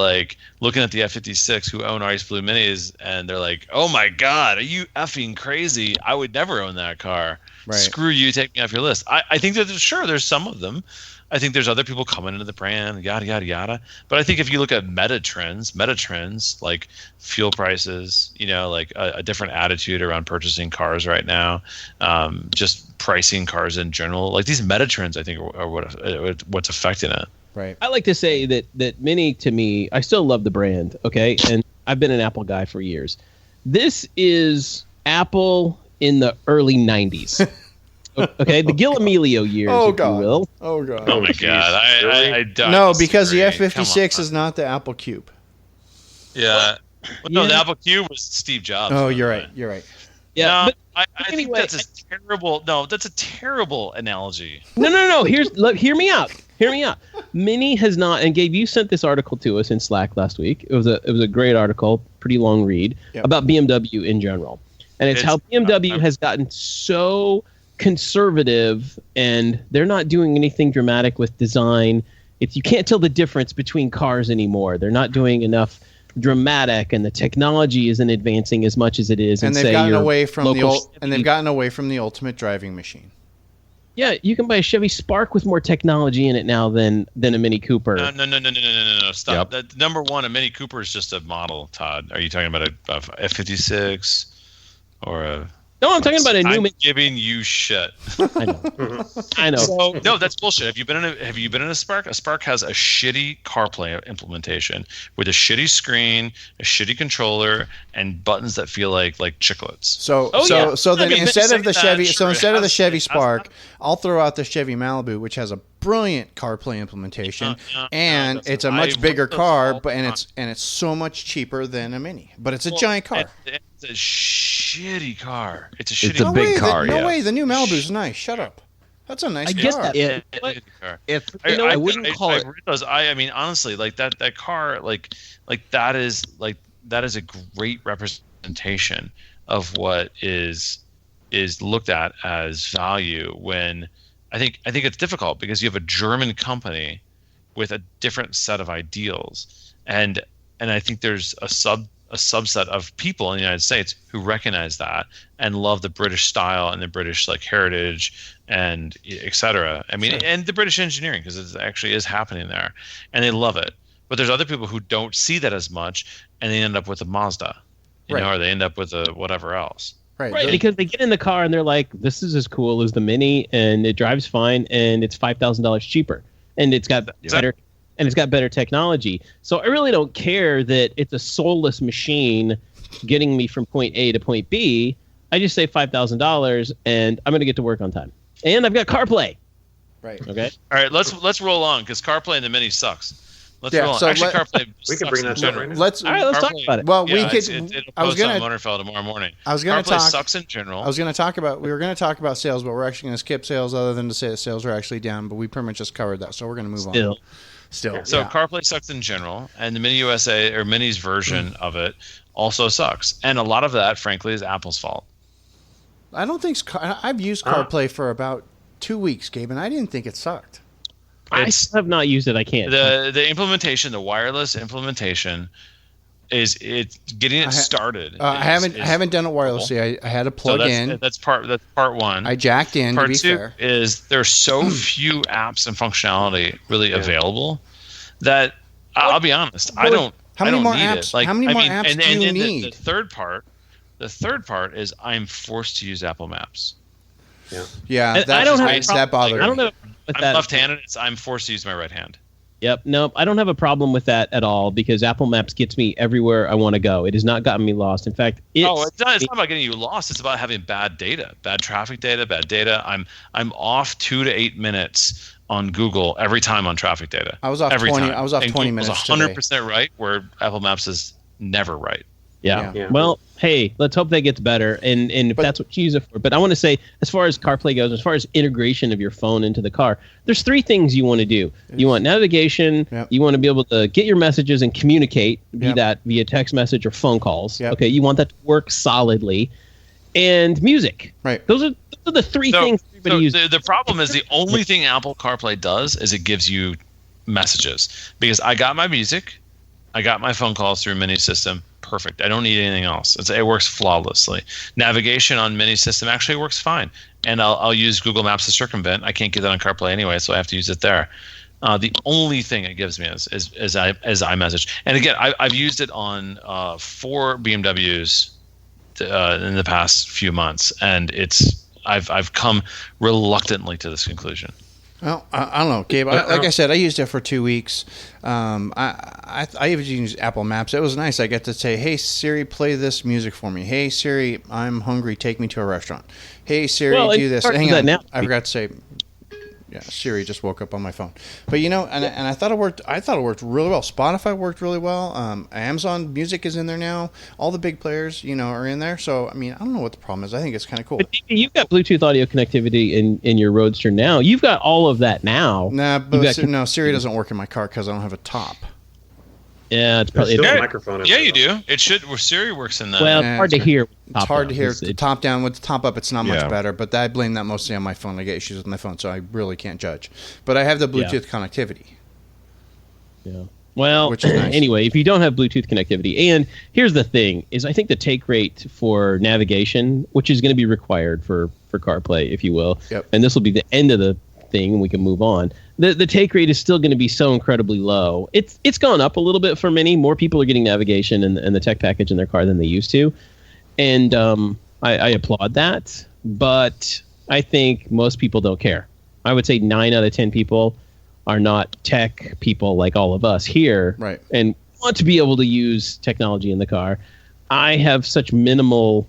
[SPEAKER 4] looking at the F56 who own Ice Blue Minis, and they're like, oh my God, are you effing crazy? I would never own that car. Right. Screw you, take me off your list. I think that there's some of them. I think there's other people coming into the brand, yada, yada, yada. But I think if you look at meta trends like fuel prices, a different attitude around purchasing cars right now, just pricing cars in general, these meta trends, I think, are what's affecting it.
[SPEAKER 1] Right.
[SPEAKER 2] I like to say that Mini, to me, I still love the brand, okay? And I've been an Apple guy for years. This is Apple in the early 90s. Okay, the Gil Amelio years, if you will.
[SPEAKER 1] Oh, God.
[SPEAKER 4] Oh, my God. I don't
[SPEAKER 1] No, because the F56 is not the Apple Cube.
[SPEAKER 4] Yeah. Well, no, the Apple Cube was Steve Jobs.
[SPEAKER 1] Oh, you're right.
[SPEAKER 2] Yeah,
[SPEAKER 4] no, I think that's a terrible analogy.
[SPEAKER 2] No. Hear me out. Mini has not, and Gabe, you sent this article to us in Slack last week. It was a great article, pretty long read, about BMW in general. And it's how BMW has gotten so conservative, and they're not doing anything dramatic with design. You can't tell the difference between cars anymore. They're not doing enough dramatic, and the technology isn't advancing as much as it is.
[SPEAKER 1] And they've gotten away from the ultimate driving machine.
[SPEAKER 2] Yeah, you can buy a Chevy Spark with more technology in it now than a Mini Cooper.
[SPEAKER 4] No. Stop. That, number one, a Mini Cooper is just a model, Todd. Are you talking about a F56 or a...
[SPEAKER 2] No, I'm talking about a new...
[SPEAKER 4] I'm giving you shit.
[SPEAKER 2] I know.
[SPEAKER 4] So, no, that's bullshit. Have you been in a Spark? A Spark has a shitty CarPlay implementation with a shitty screen, a shitty controller, and buttons that feel like chiclets.
[SPEAKER 1] So then instead of the Chevy Spark, I'll throw out the Chevy Malibu, which has a brilliant CarPlay implementation, and it's a much bigger car, and it's so much cheaper than a Mini, but it's a giant car.
[SPEAKER 4] It's a shitty car. It's
[SPEAKER 5] a big car.
[SPEAKER 1] No way. The new Malibu's nice. Shut up. That's a nice car.
[SPEAKER 2] I guess that.
[SPEAKER 5] I wouldn't call it.
[SPEAKER 4] I mean, honestly, like that car, like that is a great representation of what is looked at as value. When I think it's difficult because you have a German company with a different set of ideals, and I think there's a subset of people in the United States who recognize that and love the British style and the British heritage and et cetera. I mean, and the British engineering, because it actually is happening there, and they love it. But there's other people who don't see that as much, and they end up with a Mazda, or they end up with a whatever else.
[SPEAKER 2] Right, because they get in the car and they're like, this is as cool as the Mini, and it drives fine, and it's $5,000 cheaper, and it's got better. And it's got better technology. So I really don't care that it's a soulless machine getting me from point A to point B. I just say $5,000, and I'm going to get to work on time. And I've got CarPlay.
[SPEAKER 1] Right.
[SPEAKER 2] Okay.
[SPEAKER 4] All right. Let's roll on, because CarPlay in the Mini sucks. Let's roll on.
[SPEAKER 1] So
[SPEAKER 4] Actually, CarPlay.
[SPEAKER 3] We can bring that up right now.
[SPEAKER 1] Let's
[SPEAKER 2] talk about it.
[SPEAKER 1] Well,
[SPEAKER 4] yeah,
[SPEAKER 1] we could.
[SPEAKER 4] I was going to Motorfell tomorrow morning.
[SPEAKER 1] I was going to
[SPEAKER 4] CarPlay
[SPEAKER 1] talk.
[SPEAKER 4] Sucks in general.
[SPEAKER 1] I was going to talk about. We were going to talk about sales, but we're actually going to skip sales, other than to say that sales are actually down. But we pretty much just covered that, so we're going to move on. Still.
[SPEAKER 4] So CarPlay sucks in general, and the Mini USA or Mini's version of it also sucks, and a lot of that, frankly, is Apple's fault.
[SPEAKER 1] I don't think I've used CarPlay for about 2 weeks, Gabe, and I didn't think it sucked.
[SPEAKER 2] I have not used it. I can't.
[SPEAKER 4] The implementation, the wireless implementation, is getting it started.
[SPEAKER 1] I haven't done it wirelessly. I had to plug in.
[SPEAKER 4] That's part one.
[SPEAKER 1] I jacked in.
[SPEAKER 4] Part
[SPEAKER 1] to be
[SPEAKER 4] two
[SPEAKER 1] fair.
[SPEAKER 4] is there's so few apps and functionality really available that I'll be honest. I don't.
[SPEAKER 1] How many more
[SPEAKER 4] need
[SPEAKER 1] apps?
[SPEAKER 4] It.
[SPEAKER 1] How many more apps do you need?
[SPEAKER 4] The third part is I'm forced to use Apple Maps.
[SPEAKER 1] Yeah. That bothers me.
[SPEAKER 2] I don't know.
[SPEAKER 4] I'm left-handed. I'm forced to use my right hand.
[SPEAKER 2] Yep. No, I don't have a problem with that at all, because Apple Maps gets me everywhere I want to go. It has not gotten me lost. In fact, it's
[SPEAKER 4] not about getting you lost. It's about having bad data, bad traffic data, bad data. I'm off 2 to 8 minutes on Google every time on traffic data.
[SPEAKER 1] I was off 20 minutes.
[SPEAKER 4] It was 100% right, where Apple Maps is never right.
[SPEAKER 2] Yeah. Well, hey, let's hope that gets better, and if that's what you use it for. But I want to say, as far as CarPlay goes, as far as integration of your phone into the car, there's 3 things you want to do. You want navigation.
[SPEAKER 1] Yep.
[SPEAKER 2] You want to be able to get your messages and communicate, be that via text message or phone calls.
[SPEAKER 1] Yep.
[SPEAKER 2] Okay, you want that to work solidly, and music.
[SPEAKER 1] Right.
[SPEAKER 2] Those are the 3 things everybody uses.
[SPEAKER 4] The problem is the only thing Apple CarPlay does is it gives you messages, because I got my music, I got my phone calls through Mini System. Perfect. I don't need anything else. It works flawlessly. Navigation on Mini System actually works fine, and I'll use Google Maps to circumvent. I can't get that on CarPlay anyway, so I have to use it there. The only thing it gives me is iMessage, and again, I've used it on 4 BMWs in the past few months, and I've come reluctantly to this conclusion.
[SPEAKER 1] Well, I don't know, Gabe. Like I said, I used it for 2 weeks. I even used Apple Maps. It was nice. I got to say, "Hey Siri, play this music for me." "Hey Siri, I'm hungry. Take me to a restaurant." "Hey Siri, do this." Hang on, I forgot to say. Yeah, Siri just woke up on my phone. But and I thought it worked. I thought it worked really well. Spotify worked really well. Amazon Music is in there now. All the big players, are in there. So I don't know what the problem is. I think it's kind of cool.
[SPEAKER 2] But you've got Bluetooth audio connectivity in your Roadster now. You've got all of that now.
[SPEAKER 1] Nah, but Siri doesn't work in my car because I don't have a top.
[SPEAKER 2] Yeah, it's probably
[SPEAKER 3] a microphone.
[SPEAKER 4] Yeah, you do. It should. Siri works in that.
[SPEAKER 2] Well, it's hard to hear.
[SPEAKER 1] It's hard to hear.
[SPEAKER 2] It's-
[SPEAKER 1] Top down with the top up, it's not much
[SPEAKER 5] Yeah.
[SPEAKER 1] better. But I blame that mostly on my phone. I get issues with my phone, so I really can't judge. But I have the Bluetooth connectivity.
[SPEAKER 2] Yeah. Well,
[SPEAKER 1] Which is nice.
[SPEAKER 2] Anyway, if you don't have Bluetooth connectivity, and here's the thing, is I think the take rate for navigation, which is going to be required for CarPlay, if you will,
[SPEAKER 1] Yep.
[SPEAKER 2] and this will be the end of the thing, and we can move on. The take rate is still going to be so incredibly low. It's gone up a little bit for many. More people are getting navigation and the tech package in their car than they used to, and I applaud that. But I think most people don't care. I would say 9 out of 10 people are not tech people like all of us here,
[SPEAKER 1] Right.
[SPEAKER 2] and want to be able to use technology in the car. I have such minimal,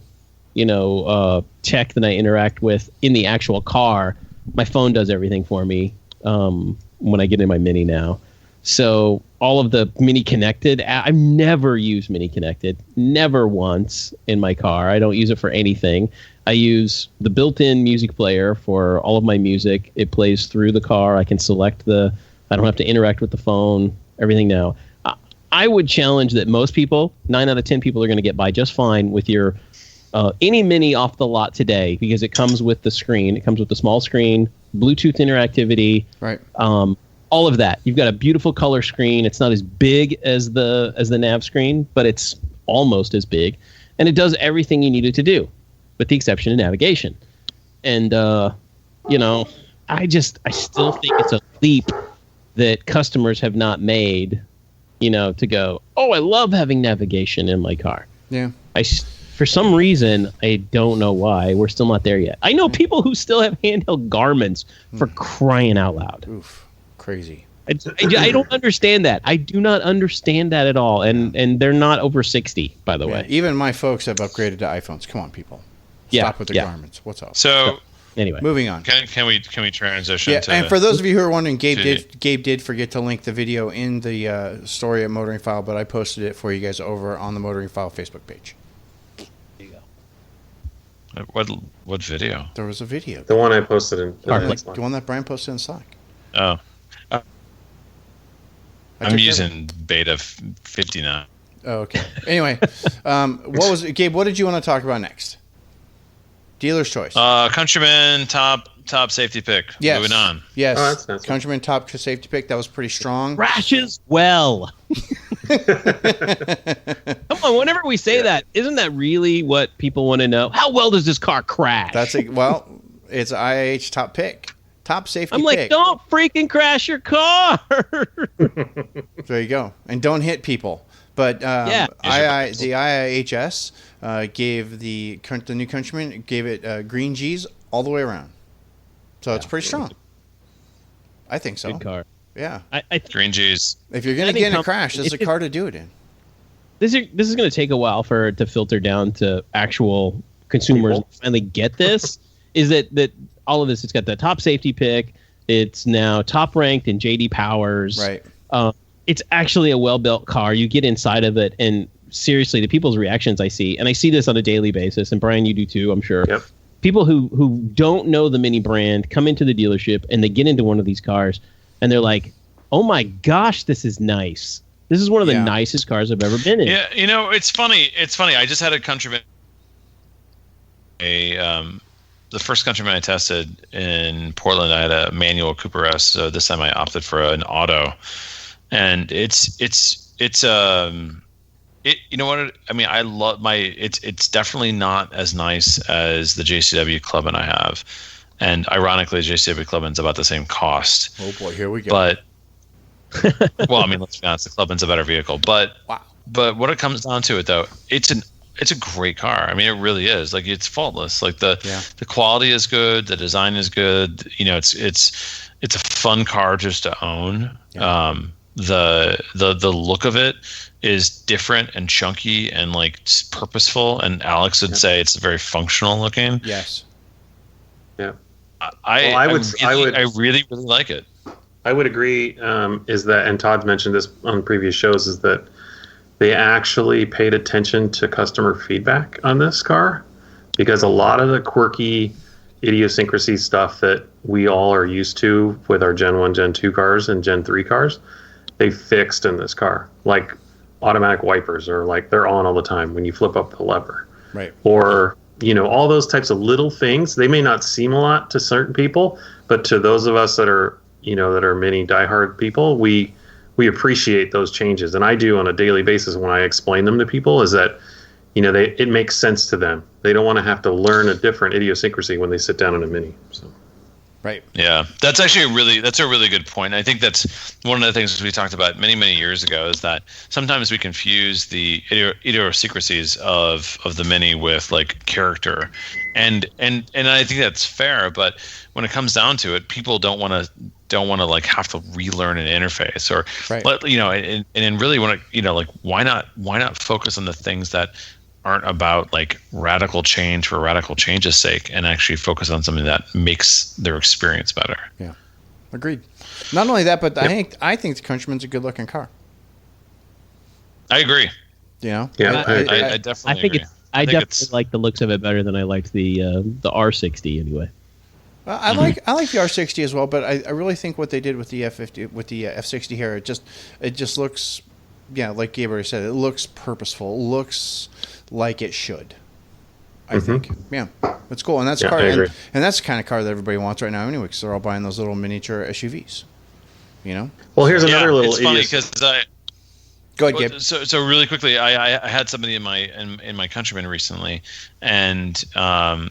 [SPEAKER 2] tech that I interact with in the actual car. My phone does everything for me when I get in my Mini now. So all of the Mini Connected, I've never used Mini Connected, never once in my car. I don't use it for anything. I use the built-in music player for all of my music. It plays through the car. I can select I don't have to interact with the phone, everything now. I would challenge that most people, 9 out of 10 people, are going to get by just fine with your any Mini off the lot today, because it comes with the screen. It comes with the small screen, Bluetooth interactivity,
[SPEAKER 1] Right.
[SPEAKER 2] all of that. You've got a beautiful color screen. It's not as big as the nav screen, but it's almost as big, and it does everything you need it to do, with the exception of navigation. And I still think it's a leap that customers have not made, to go, oh, I love having navigation in my car.
[SPEAKER 1] Yeah.
[SPEAKER 2] For some reason, I don't know why, we're still not there yet. I know people who still have handheld Garmins, for crying out loud.
[SPEAKER 1] Oof. Crazy.
[SPEAKER 2] I don't understand that. I do not understand that at all. And they're not over 60, by the
[SPEAKER 1] Yeah,
[SPEAKER 2] way.
[SPEAKER 1] even my folks have upgraded to iPhones. Come on, people. Stop with the garments. What's up?
[SPEAKER 4] So
[SPEAKER 2] Anyway.
[SPEAKER 1] Moving on.
[SPEAKER 4] can we transition
[SPEAKER 1] Yeah,
[SPEAKER 4] to?
[SPEAKER 1] and for those of you who are wondering, Gabe
[SPEAKER 4] to-
[SPEAKER 1] did forget to link the video in the story at Motoring File, but I posted it for you guys over on the Motoring File Facebook page.
[SPEAKER 4] What video?
[SPEAKER 1] There was a video.
[SPEAKER 3] The one I posted in.
[SPEAKER 1] The one that Brian posted in Slack.
[SPEAKER 4] Oh,
[SPEAKER 1] I
[SPEAKER 4] I'm
[SPEAKER 1] took
[SPEAKER 4] using beta 59.
[SPEAKER 1] Oh, okay. Anyway, what was it, Gabe? What did you want to talk about next? Dealer's choice.
[SPEAKER 4] Countryman top safety pick.
[SPEAKER 1] Yes.
[SPEAKER 4] Moving on.
[SPEAKER 1] Yes.
[SPEAKER 3] Oh, that's nice.
[SPEAKER 1] Countryman top safety pick. That was pretty strong.
[SPEAKER 2] Crashes well. Come on, whenever we say that, isn't that really what people want to know? How well does this car crash?
[SPEAKER 1] It's IIH top pick. Top safety
[SPEAKER 2] I'm like,
[SPEAKER 1] pick.
[SPEAKER 2] don't freaking crash your car.
[SPEAKER 1] There you go. And don't hit people. But the IIHS gave the new Countryman, gave it green G's all the way around. So it's pretty strong. I think so.
[SPEAKER 2] Good car.
[SPEAKER 1] Yeah.
[SPEAKER 2] I think
[SPEAKER 4] Green G's.
[SPEAKER 1] If you're going to get in a crash, this is a car to do it in.
[SPEAKER 2] this is going to take a while for it to filter down to actual consumers and finally get this. Is that all of this? It's got the top safety pick. It's now top ranked in JD Powers.
[SPEAKER 1] Right.
[SPEAKER 2] It's actually a well-built car. You get inside of it, and seriously, the people's reactions I see, and I see this on a daily basis, and Brian, you do too, I'm sure.
[SPEAKER 3] Yep.
[SPEAKER 2] People who don't know the Mini brand come into the dealership, and they get into one of these cars, and they're like, oh my gosh, this is nice. This is one of the nicest cars I've ever been in.
[SPEAKER 4] Yeah, it's funny. I just had a Countryman. The first Countryman I tested in Portland, I had a manual Cooper S. So this time I opted for an auto. And it's I love it's definitely not as nice as the JCW Clubman I have, and ironically, the JCW Clubman's about the same cost.
[SPEAKER 1] Oh boy, here we go.
[SPEAKER 4] But let's be honest, the Clubman's a better vehicle. But but what it comes down to it though, it's a great car. I mean, it really is. Like it's faultless. Like the quality is good, the design is good. It's a fun car just to own. Yeah. The look of it is different and chunky and like purposeful, and Alex would say it's very functional looking.
[SPEAKER 1] Yes.
[SPEAKER 3] Yeah.
[SPEAKER 4] I really like it.
[SPEAKER 3] I would agree. Is that, and Todd mentioned this on previous shows, is that they actually paid attention to customer feedback on this car, because a lot of the quirky idiosyncrasy stuff that we all are used to with our Gen 1, Gen 2 cars and Gen 3 cars, they fixed in this car. Like automatic wipers are like, they're on all the time when you flip up the lever.
[SPEAKER 1] Right.
[SPEAKER 3] or all those types of little things. They may not seem a lot to certain people, but to those of us that are Mini diehard people, we appreciate those changes, and I do on a daily basis when I explain them to people. Is that it makes sense to them. They don't want to have to learn a different idiosyncrasy when they sit down in a Mini. So.
[SPEAKER 1] Right.
[SPEAKER 4] Yeah, that's actually a really good point. I think that's one of the things we talked about many years ago, is that sometimes we confuse the idiosyncrasies of the Mini with like character, and I think that's fair. But when it comes down to it, people don't want to like have to relearn an interface, or
[SPEAKER 1] right.
[SPEAKER 4] and really want to like why not focus on the things that aren't about like radical change for radical change's sake, and actually focus on something that makes their experience better.
[SPEAKER 1] Yeah, agreed. Not only that, but I think the Countryman's a good looking car.
[SPEAKER 4] I agree.
[SPEAKER 3] Yeah,
[SPEAKER 4] I definitely agree.
[SPEAKER 2] I definitely like the looks of it better than I liked the R60 anyway.
[SPEAKER 1] I like the R60 as well, but I really think what they did with the F50 with the F60 here, it just looks, like Gabe already said, it looks purposeful. It looks like it should. I think. Yeah, it's cool, and that's car, and that's the kind of car that everybody wants right now anyway, because they're all buying those little miniature SUVs.
[SPEAKER 3] Well, here's another little.
[SPEAKER 4] It's funny because
[SPEAKER 1] Go ahead, Gabe.
[SPEAKER 4] So really quickly, I had somebody in my Countryman recently, and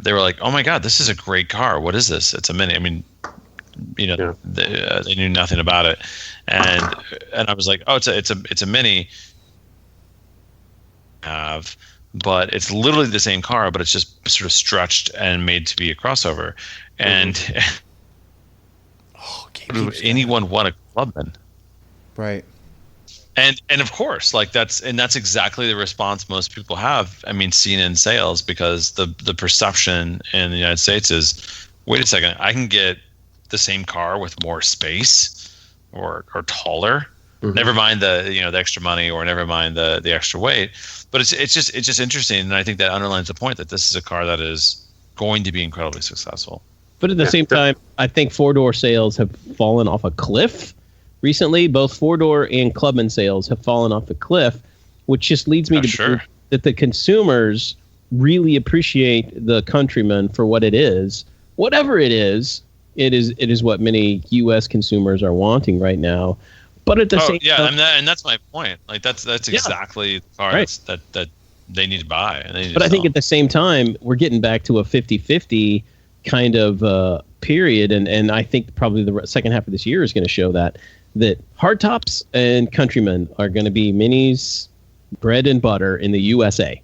[SPEAKER 4] they were like, "Oh my God, this is a great car. What is this? It's a Mini." I mean, they knew nothing about it, and I was like, "Oh, it's a Mini." But it's literally the same car, but it's just sort of stretched and made to be a crossover. And would anyone want a Clubman?
[SPEAKER 1] Right.
[SPEAKER 4] And of course, like that's exactly the response most people have. I mean, seen in sales, because the perception in the United States is, wait a second, I can get the same car with more space or taller. Never mind the extra money, or never mind the extra weight. But it's just interesting, and I think that underlines the point that this is a car that is going to be incredibly successful.
[SPEAKER 2] But at the same time, I think four-door sales have fallen off a cliff recently. Both four-door and Clubman sales have fallen off a cliff, which just leads me to believe that the consumers really appreciate the Countryman for what it is. Whatever it is what many U.S. consumers are wanting right now. But at the same time,
[SPEAKER 4] and that's my point. Like that's exactly the car that they need to buy.
[SPEAKER 2] But I think at the same time, we're getting back to a 50-50 kind of period, and I think probably the second half of this year is going to show that hardtops and Countryman are going to be Minis, bread and butter in the USA.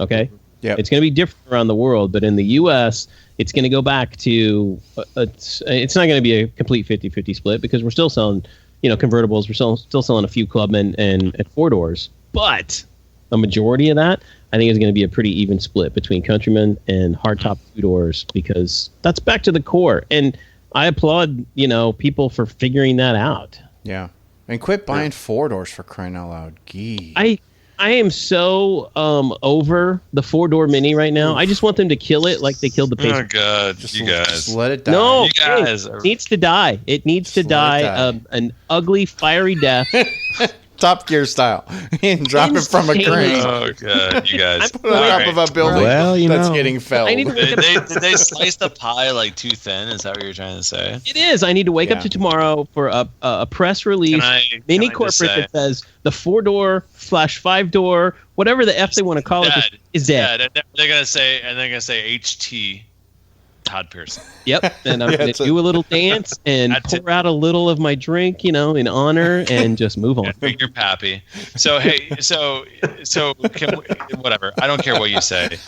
[SPEAKER 2] Okay, it's going to be different around the world, but in the US, it's going to go back to it's not going to be a complete 50-50 split, because we're still selling convertibles. We're still selling a few Clubmen and four doors, but a majority of that, I think, is going to be a pretty even split between Countryman and hardtop two doors, because that's back to the core. And I applaud people for figuring that out.
[SPEAKER 1] Yeah, and quit buying four doors, for crying out loud. Gee.
[SPEAKER 2] I am so over the four-door Mini right now. I just want them to kill it like they killed the Pacer.
[SPEAKER 4] Oh God, you guys!
[SPEAKER 1] Just let it die.
[SPEAKER 2] No,
[SPEAKER 4] you guys
[SPEAKER 2] it needs to die. It needs to die an ugly, fiery death.
[SPEAKER 1] Top Gear style. And drop it from a crane.
[SPEAKER 4] Oh God, you guys!
[SPEAKER 1] Put it on top of a building that's getting felled.
[SPEAKER 4] Did they slice the pie like too thin? Is that what you're trying to say?
[SPEAKER 2] It is. I need to wake up to tomorrow for a press release mini corporate that says the 4-door / 5-door, whatever the F they want to call it, is dead.
[SPEAKER 4] Yeah, they're gonna say HT. Todd Pearson.
[SPEAKER 2] Yep, and I'm going to do a little dance and pour out a little of my drink, in honor, and just move on.
[SPEAKER 4] You're Pappy. So hey, so can whatever. I don't care what you say.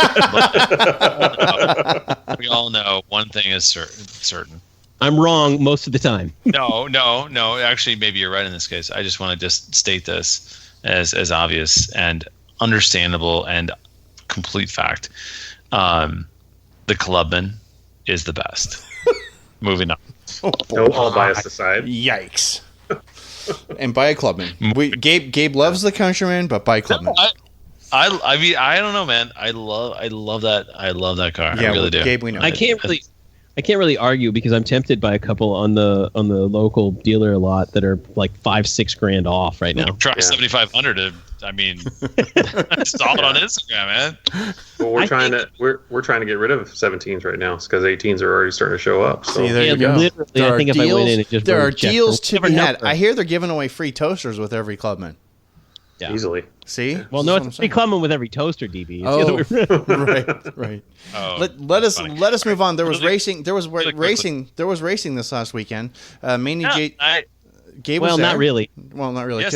[SPEAKER 4] We all know one thing is certain.
[SPEAKER 2] I'm wrong most of the time.
[SPEAKER 4] No. Actually, maybe you're right in this case. I just want to just state this as obvious and understandable and complete fact. The Clubman is the best. Moving on.
[SPEAKER 3] All bias aside.
[SPEAKER 1] Yikes. And buy a Clubman. Gabe loves the Countryman, but buy Clubman.
[SPEAKER 4] No, I mean, I don't know, man. I love that car.
[SPEAKER 1] Yeah,
[SPEAKER 4] I really do.
[SPEAKER 1] Gabe, we know.
[SPEAKER 2] I can't I can't really argue because I'm tempted by a couple on the local dealer lot that are like $5-6 off right now.
[SPEAKER 4] Try 7,500. I mean, solid on Instagram, man.
[SPEAKER 3] Well, we're trying to get rid of 17s right now because 18s are already starting to show up. So
[SPEAKER 1] See, there you go.
[SPEAKER 2] Literally, I think if I went in, it just
[SPEAKER 1] there are
[SPEAKER 2] wrote a check
[SPEAKER 1] deals
[SPEAKER 2] for
[SPEAKER 1] to be had.
[SPEAKER 2] whatever
[SPEAKER 1] I
[SPEAKER 2] number.
[SPEAKER 1] hear they're giving away free toasters with every Clubman.
[SPEAKER 2] Yeah.
[SPEAKER 3] easily.
[SPEAKER 1] See?
[SPEAKER 2] Well, no, it's pretty common with every toaster, DB. It's the other way around.
[SPEAKER 1] right.
[SPEAKER 4] Oh,
[SPEAKER 1] Let us
[SPEAKER 4] funny.
[SPEAKER 1] let us move on. There was
[SPEAKER 4] Really-
[SPEAKER 1] racing. There was
[SPEAKER 4] really
[SPEAKER 1] racing. There was racing this last weekend. Mainly Gabe was
[SPEAKER 2] Well,
[SPEAKER 1] there.
[SPEAKER 2] not really.
[SPEAKER 1] Well, not really.
[SPEAKER 4] Yes,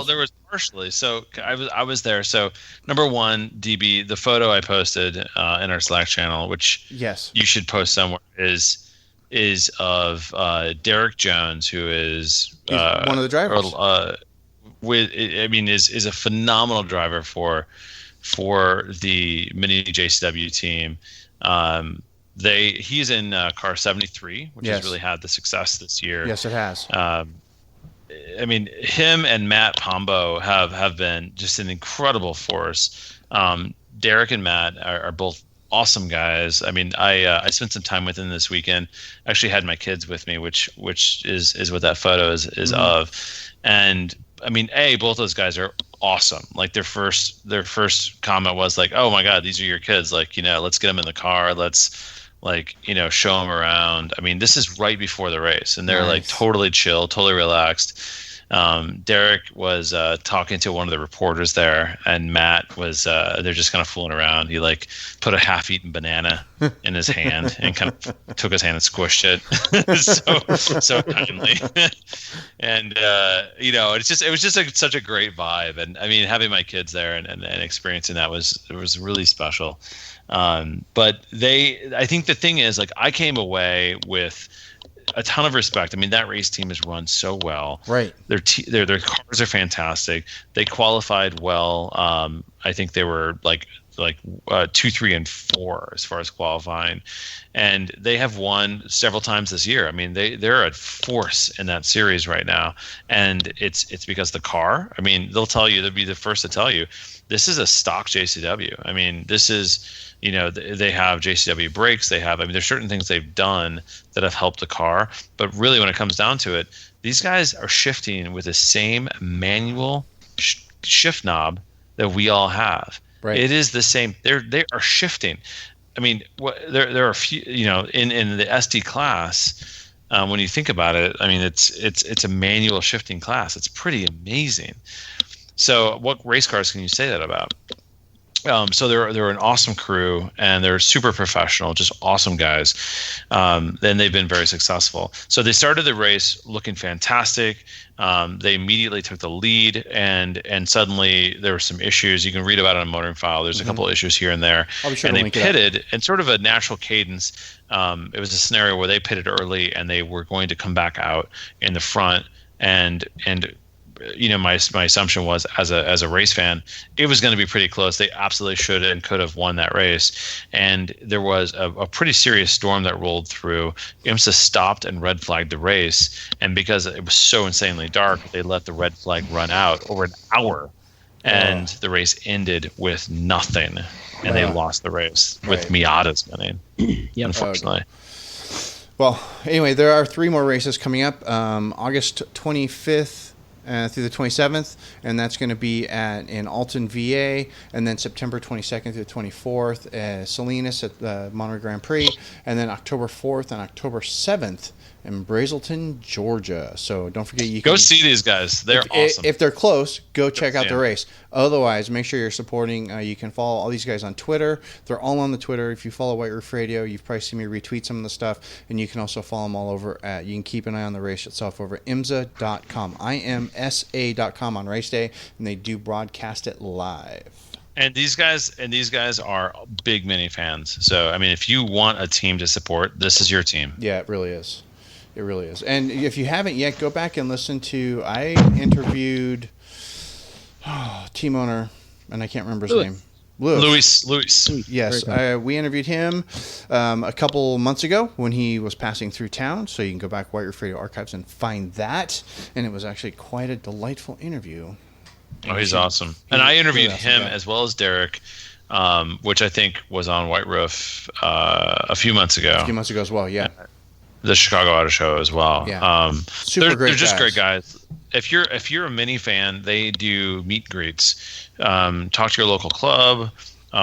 [SPEAKER 4] there was partially. So I was there. So number one, DB, the photo I posted in our Slack channel, which
[SPEAKER 1] yes,
[SPEAKER 4] you should post somewhere, is of Derek Jones, who is
[SPEAKER 1] He's one of the drivers.
[SPEAKER 4] Is a phenomenal driver for the mini JCW team. He's in car 73, which
[SPEAKER 1] Yes.
[SPEAKER 4] has really had the success this year.
[SPEAKER 1] yes, it has.
[SPEAKER 4] Him and Matt Pombo have been just an incredible force. Derek and Matt are both awesome guys. I mean, I spent some time with them this weekend. Actually had my kids with me, which is what that photo is of. And I mean, both those guys are awesome. Like their first comment was like, "Oh my God, these are your kids. Like, let's get them in the car. Let's show them around." I mean, this is right before the race, and they're like
[SPEAKER 1] Nice.
[SPEAKER 4] totally chill, totally relaxed. Derek was talking to one of the reporters there, and Matt was they're just kind of fooling around. He like put a half-eaten banana in his hand and kind of took his hand and squished it so kindly. And it was just such a great vibe. And I mean, having my kids there and experiencing that was really special. But I think the thing is, like, I came away with a ton of respect. I mean, that race team is run so well.
[SPEAKER 1] Right.
[SPEAKER 4] Their cars are fantastic. They qualified well. I think they were like 2, 3, and 4 as far as qualifying, and they have won several times this year. I mean, they're a force in that series right now, and it's because the car. I mean, they'll be the first to tell you, this is a stock JCW. I mean, this is. They have JCW brakes. There's certain things they've done that have helped the car. But really, when it comes down to it, these guys are shifting with the same manual shift knob that we all have.
[SPEAKER 1] Right.
[SPEAKER 4] It is the same. They are shifting. I mean, there are a few. In the SD class, when you think about it, I mean, it's a manual shifting class. It's pretty amazing. So, what race cars can you say that about? So they're an awesome crew, and they're super professional, just awesome guys. And they've been very successful. So they started the race looking fantastic. They immediately took the lead, and suddenly there were some issues. You can read about it on Motoring File. There's a couple of issues here and there.
[SPEAKER 1] I'll be sure
[SPEAKER 4] and
[SPEAKER 1] to
[SPEAKER 4] they
[SPEAKER 1] link it up.
[SPEAKER 4] pitted in sort of a natural cadence. It was a scenario where they pitted early, and they were going to come back out in the front, and my assumption was, as a race fan, it was going to be pretty close. They absolutely should and could have won that race. And there was a pretty serious storm that rolled through. IMSA stopped and red flagged the race. And because it was so insanely dark, they let the red flag run out over an hour. And the race ended with nothing. And they lost the race with Miatas winning, unfortunately.
[SPEAKER 1] Well, anyway, there are 3 more races coming up. August 25th. Through the 27th, and that's going to be in Alton, VA, and then September 22nd through the 24th, Salinas at the Monterey Grand Prix, and then October 4th and October 7th in Brazelton, Georgia. So don't forget, you can
[SPEAKER 4] Go see these guys. They're awesome.
[SPEAKER 1] If they're close, go check out the
[SPEAKER 4] them.
[SPEAKER 1] race. Otherwise, make sure you're supporting. You can follow all these guys on Twitter. They're all on the Twitter. If you follow White Roof Radio, you've probably seen me retweet some of the stuff. And you can also follow them all over you can keep an eye on the race itself over at imsa.com. IMSA.com on race day. And they do broadcast it live.
[SPEAKER 4] And these guys are big mini fans. So, I mean, if you want a team to support, this is your team.
[SPEAKER 1] Yeah, it really is. It really is. And if you haven't yet, go back and listen to, I interviewed team owner, and I can't remember his name.
[SPEAKER 4] Luis.
[SPEAKER 1] Yes, we interviewed him a couple months ago when he was passing through town. So you can go back White Roof Radio Archives and find that. And it was actually quite a delightful interview.
[SPEAKER 4] Oh, he's awesome. And I interviewed
[SPEAKER 1] awesome
[SPEAKER 4] him
[SPEAKER 1] guy.
[SPEAKER 4] as well as Derek which I think was on White Roof a few months ago.
[SPEAKER 1] A few months ago as well, yeah.
[SPEAKER 4] The Chicago Auto Show as well.
[SPEAKER 1] Yeah.
[SPEAKER 4] Super great. They're just great guys. If you're a Mini fan, they do meet and greets. Talk to your local club,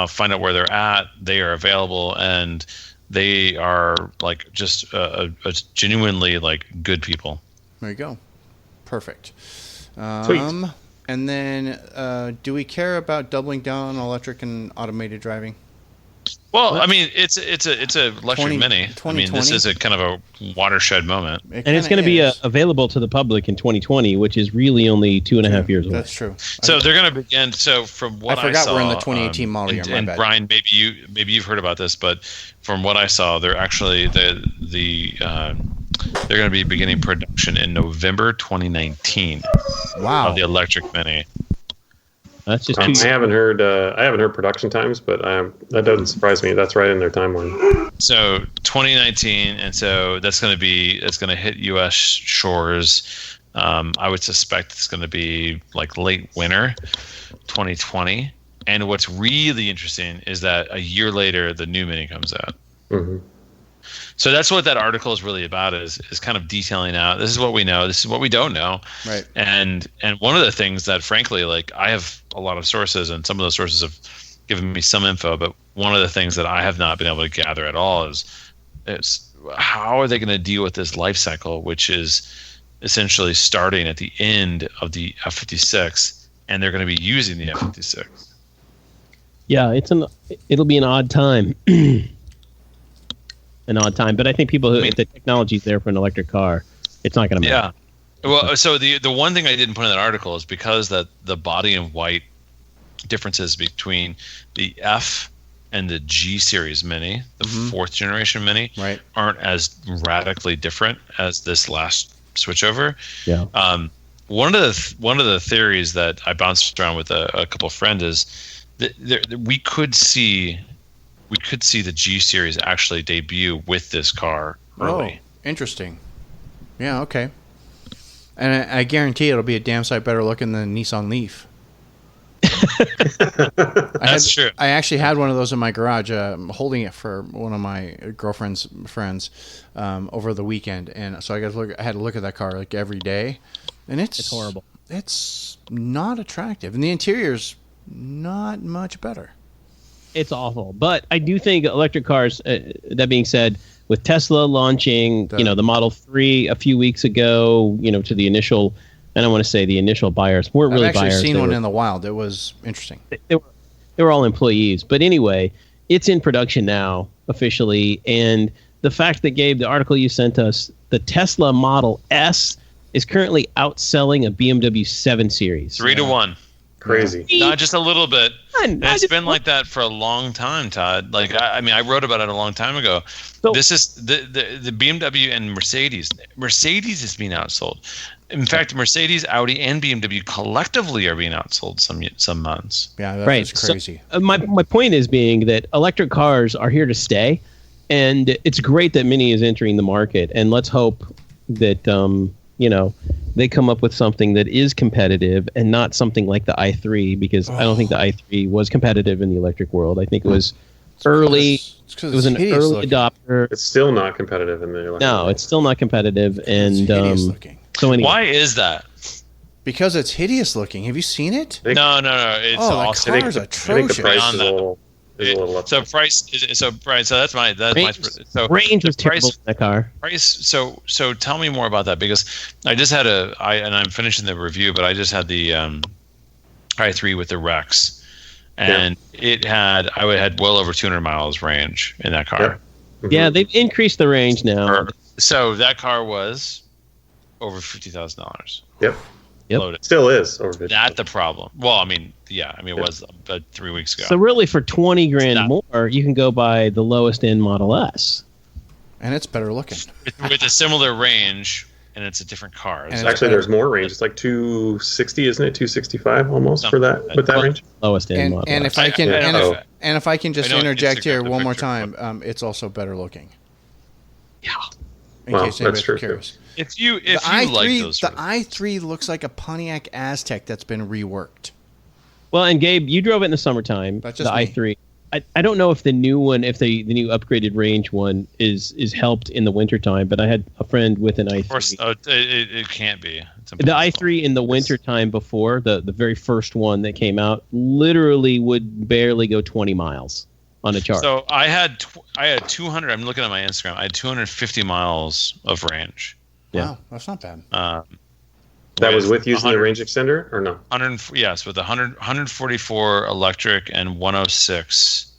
[SPEAKER 4] find out where they're at. They are available, and they are like just a genuinely like good people.
[SPEAKER 1] There you go. Perfect.
[SPEAKER 3] Sweet.
[SPEAKER 1] And then, do we care about doubling down on electric and automated driving?
[SPEAKER 4] Well, I mean, it's a electric Mini. I mean, this is a kind of a watershed moment.
[SPEAKER 2] And it's going to be available to the public in 2020, which is really only 2.5 years away.
[SPEAKER 1] That's true.
[SPEAKER 4] So they're going to begin. So from what I
[SPEAKER 1] forgot
[SPEAKER 4] saw,
[SPEAKER 1] we're in the 2018 model year.
[SPEAKER 4] And Brian, maybe you've heard about this, but from what I saw, they're actually they're going to be beginning production in November 2019.
[SPEAKER 1] Wow.
[SPEAKER 4] Of the electric Mini.
[SPEAKER 2] That's just
[SPEAKER 3] I haven't heard production times, but that doesn't surprise me. That's right in their timeline.
[SPEAKER 4] So 2019, and so that's going to hit U.S. shores. I would suspect it's going to be like late winter, 2020. And what's really interesting is that a year later, the new Mini comes out.
[SPEAKER 3] Mm-hmm.
[SPEAKER 4] So that's what that article is really about, is kind of detailing out, this is what we know, this is what we don't know.
[SPEAKER 1] Right.
[SPEAKER 4] And one of the things that, frankly, like, I have a lot of sources, and some of those sources have given me some info, but one of the things that I have not been able to gather at all is how are they going to deal with this life cycle, which is essentially starting at the end of the F-56, and they're going to be using the F-56.
[SPEAKER 2] Yeah, it'll be an odd time. But I think people if the technology's there for an electric car, it's not going to matter.
[SPEAKER 4] Yeah. Well, so the one thing I didn't put in that article is because that the body and white differences between the F and the G series Mini, the fourth generation Mini, aren't as radically different as this last switchover.
[SPEAKER 2] Yeah.
[SPEAKER 4] One of the theories that I bounced around with a couple of friends is that we could see the G series actually debut with this car early.
[SPEAKER 1] Oh, interesting. Yeah, okay. And I guarantee it'll be a damn sight better looking than Nissan Leaf.
[SPEAKER 4] That's true.
[SPEAKER 1] I actually had one of those in my garage, holding it for one of my girlfriend's friends over the weekend, and so I had to look at that car like every day, and it's
[SPEAKER 2] horrible.
[SPEAKER 1] It's not attractive, and the interior's not much better.
[SPEAKER 2] It's awful, but I do think electric cars. That being said, with Tesla launching, the Model 3 a few weeks ago, to the initial, and I want to say the initial buyers weren't really buyers.
[SPEAKER 1] I've actually seen one in the wild. It was interesting.
[SPEAKER 2] They were all employees, but anyway, it's in production now officially, and the fact that Gabe, the article you sent us, the Tesla Model S is currently outselling a BMW 7 Series.
[SPEAKER 4] 3-1.
[SPEAKER 3] Crazy.
[SPEAKER 4] Not just a little bit. It's been like that for a long time, Todd. Like I wrote about it a long time ago. So, this is the BMW and Mercedes. Mercedes is being outsold. In fact, Mercedes, Audi, and BMW collectively are being outsold some months.
[SPEAKER 1] Yeah, that's crazy.
[SPEAKER 2] So, my point is being that electric cars are here to stay, and it's great that Mini is entering the market. And let's hope that they come up with something that is competitive and not something like the i3, because I don't think the i3 was competitive in the electric world. I think it was early. It was an early adopter.
[SPEAKER 3] It's still not competitive in the electric world.
[SPEAKER 2] No, it's still not competitive. And
[SPEAKER 1] it's hideous looking.
[SPEAKER 2] So anyway.
[SPEAKER 4] Why is that?
[SPEAKER 1] Because it's hideous looking. Have you seen it?
[SPEAKER 4] No. It's awesome.
[SPEAKER 1] That car is atrocious.
[SPEAKER 3] I think the price is a little up.
[SPEAKER 4] So Brian, so that's my
[SPEAKER 2] range was terrible in that car.
[SPEAKER 4] Price. So tell me more about that, because I just had and I'm finishing the review, but I just had the i3 with the Rex, and I had well over 200 miles range in that car.
[SPEAKER 3] Yeah. Mm-hmm.
[SPEAKER 2] Yeah, they've increased the range now.
[SPEAKER 4] So that car was over $50,000.
[SPEAKER 3] Yep.
[SPEAKER 4] Loaded.
[SPEAKER 3] Still is over 50.
[SPEAKER 4] That's the problem. Well, it was about 3 weeks ago.
[SPEAKER 2] So really, for $20,000 more, you can go buy the lowest end Model S,
[SPEAKER 1] and it's better looking
[SPEAKER 4] with a similar range, and it's a different car.
[SPEAKER 3] Actually, there's more range. It's like 260, isn't it? 265 almost for that with that range.
[SPEAKER 2] Lowest end Model
[SPEAKER 1] and
[SPEAKER 2] S.
[SPEAKER 1] If I can just interject here one more time, it's also better looking.
[SPEAKER 2] Yeah.
[SPEAKER 1] In case anybody cares.
[SPEAKER 4] If you
[SPEAKER 1] like
[SPEAKER 4] those,
[SPEAKER 1] the i3 looks like a Pontiac Aztek that's been reworked.
[SPEAKER 2] Well, and Gabe, you drove it in the summertime.
[SPEAKER 1] That's
[SPEAKER 2] The
[SPEAKER 1] just me.
[SPEAKER 2] i3. I don't know if the new one, if the new upgraded range one is helped in the wintertime, but I had a friend with an i3.
[SPEAKER 4] Of course, it can't be. It's
[SPEAKER 2] The
[SPEAKER 4] impossible.
[SPEAKER 2] i3 in the wintertime before, the very first one that came out, literally would barely go 20 miles on a charge.
[SPEAKER 4] So I had 200. I'm looking at my Instagram. I had 250 miles of range.
[SPEAKER 2] Yeah.
[SPEAKER 1] Wow, that's not bad.
[SPEAKER 3] That was with using the
[SPEAKER 4] 100
[SPEAKER 3] range extender, or no?
[SPEAKER 4] 100. Yes, with 144 electric and 106.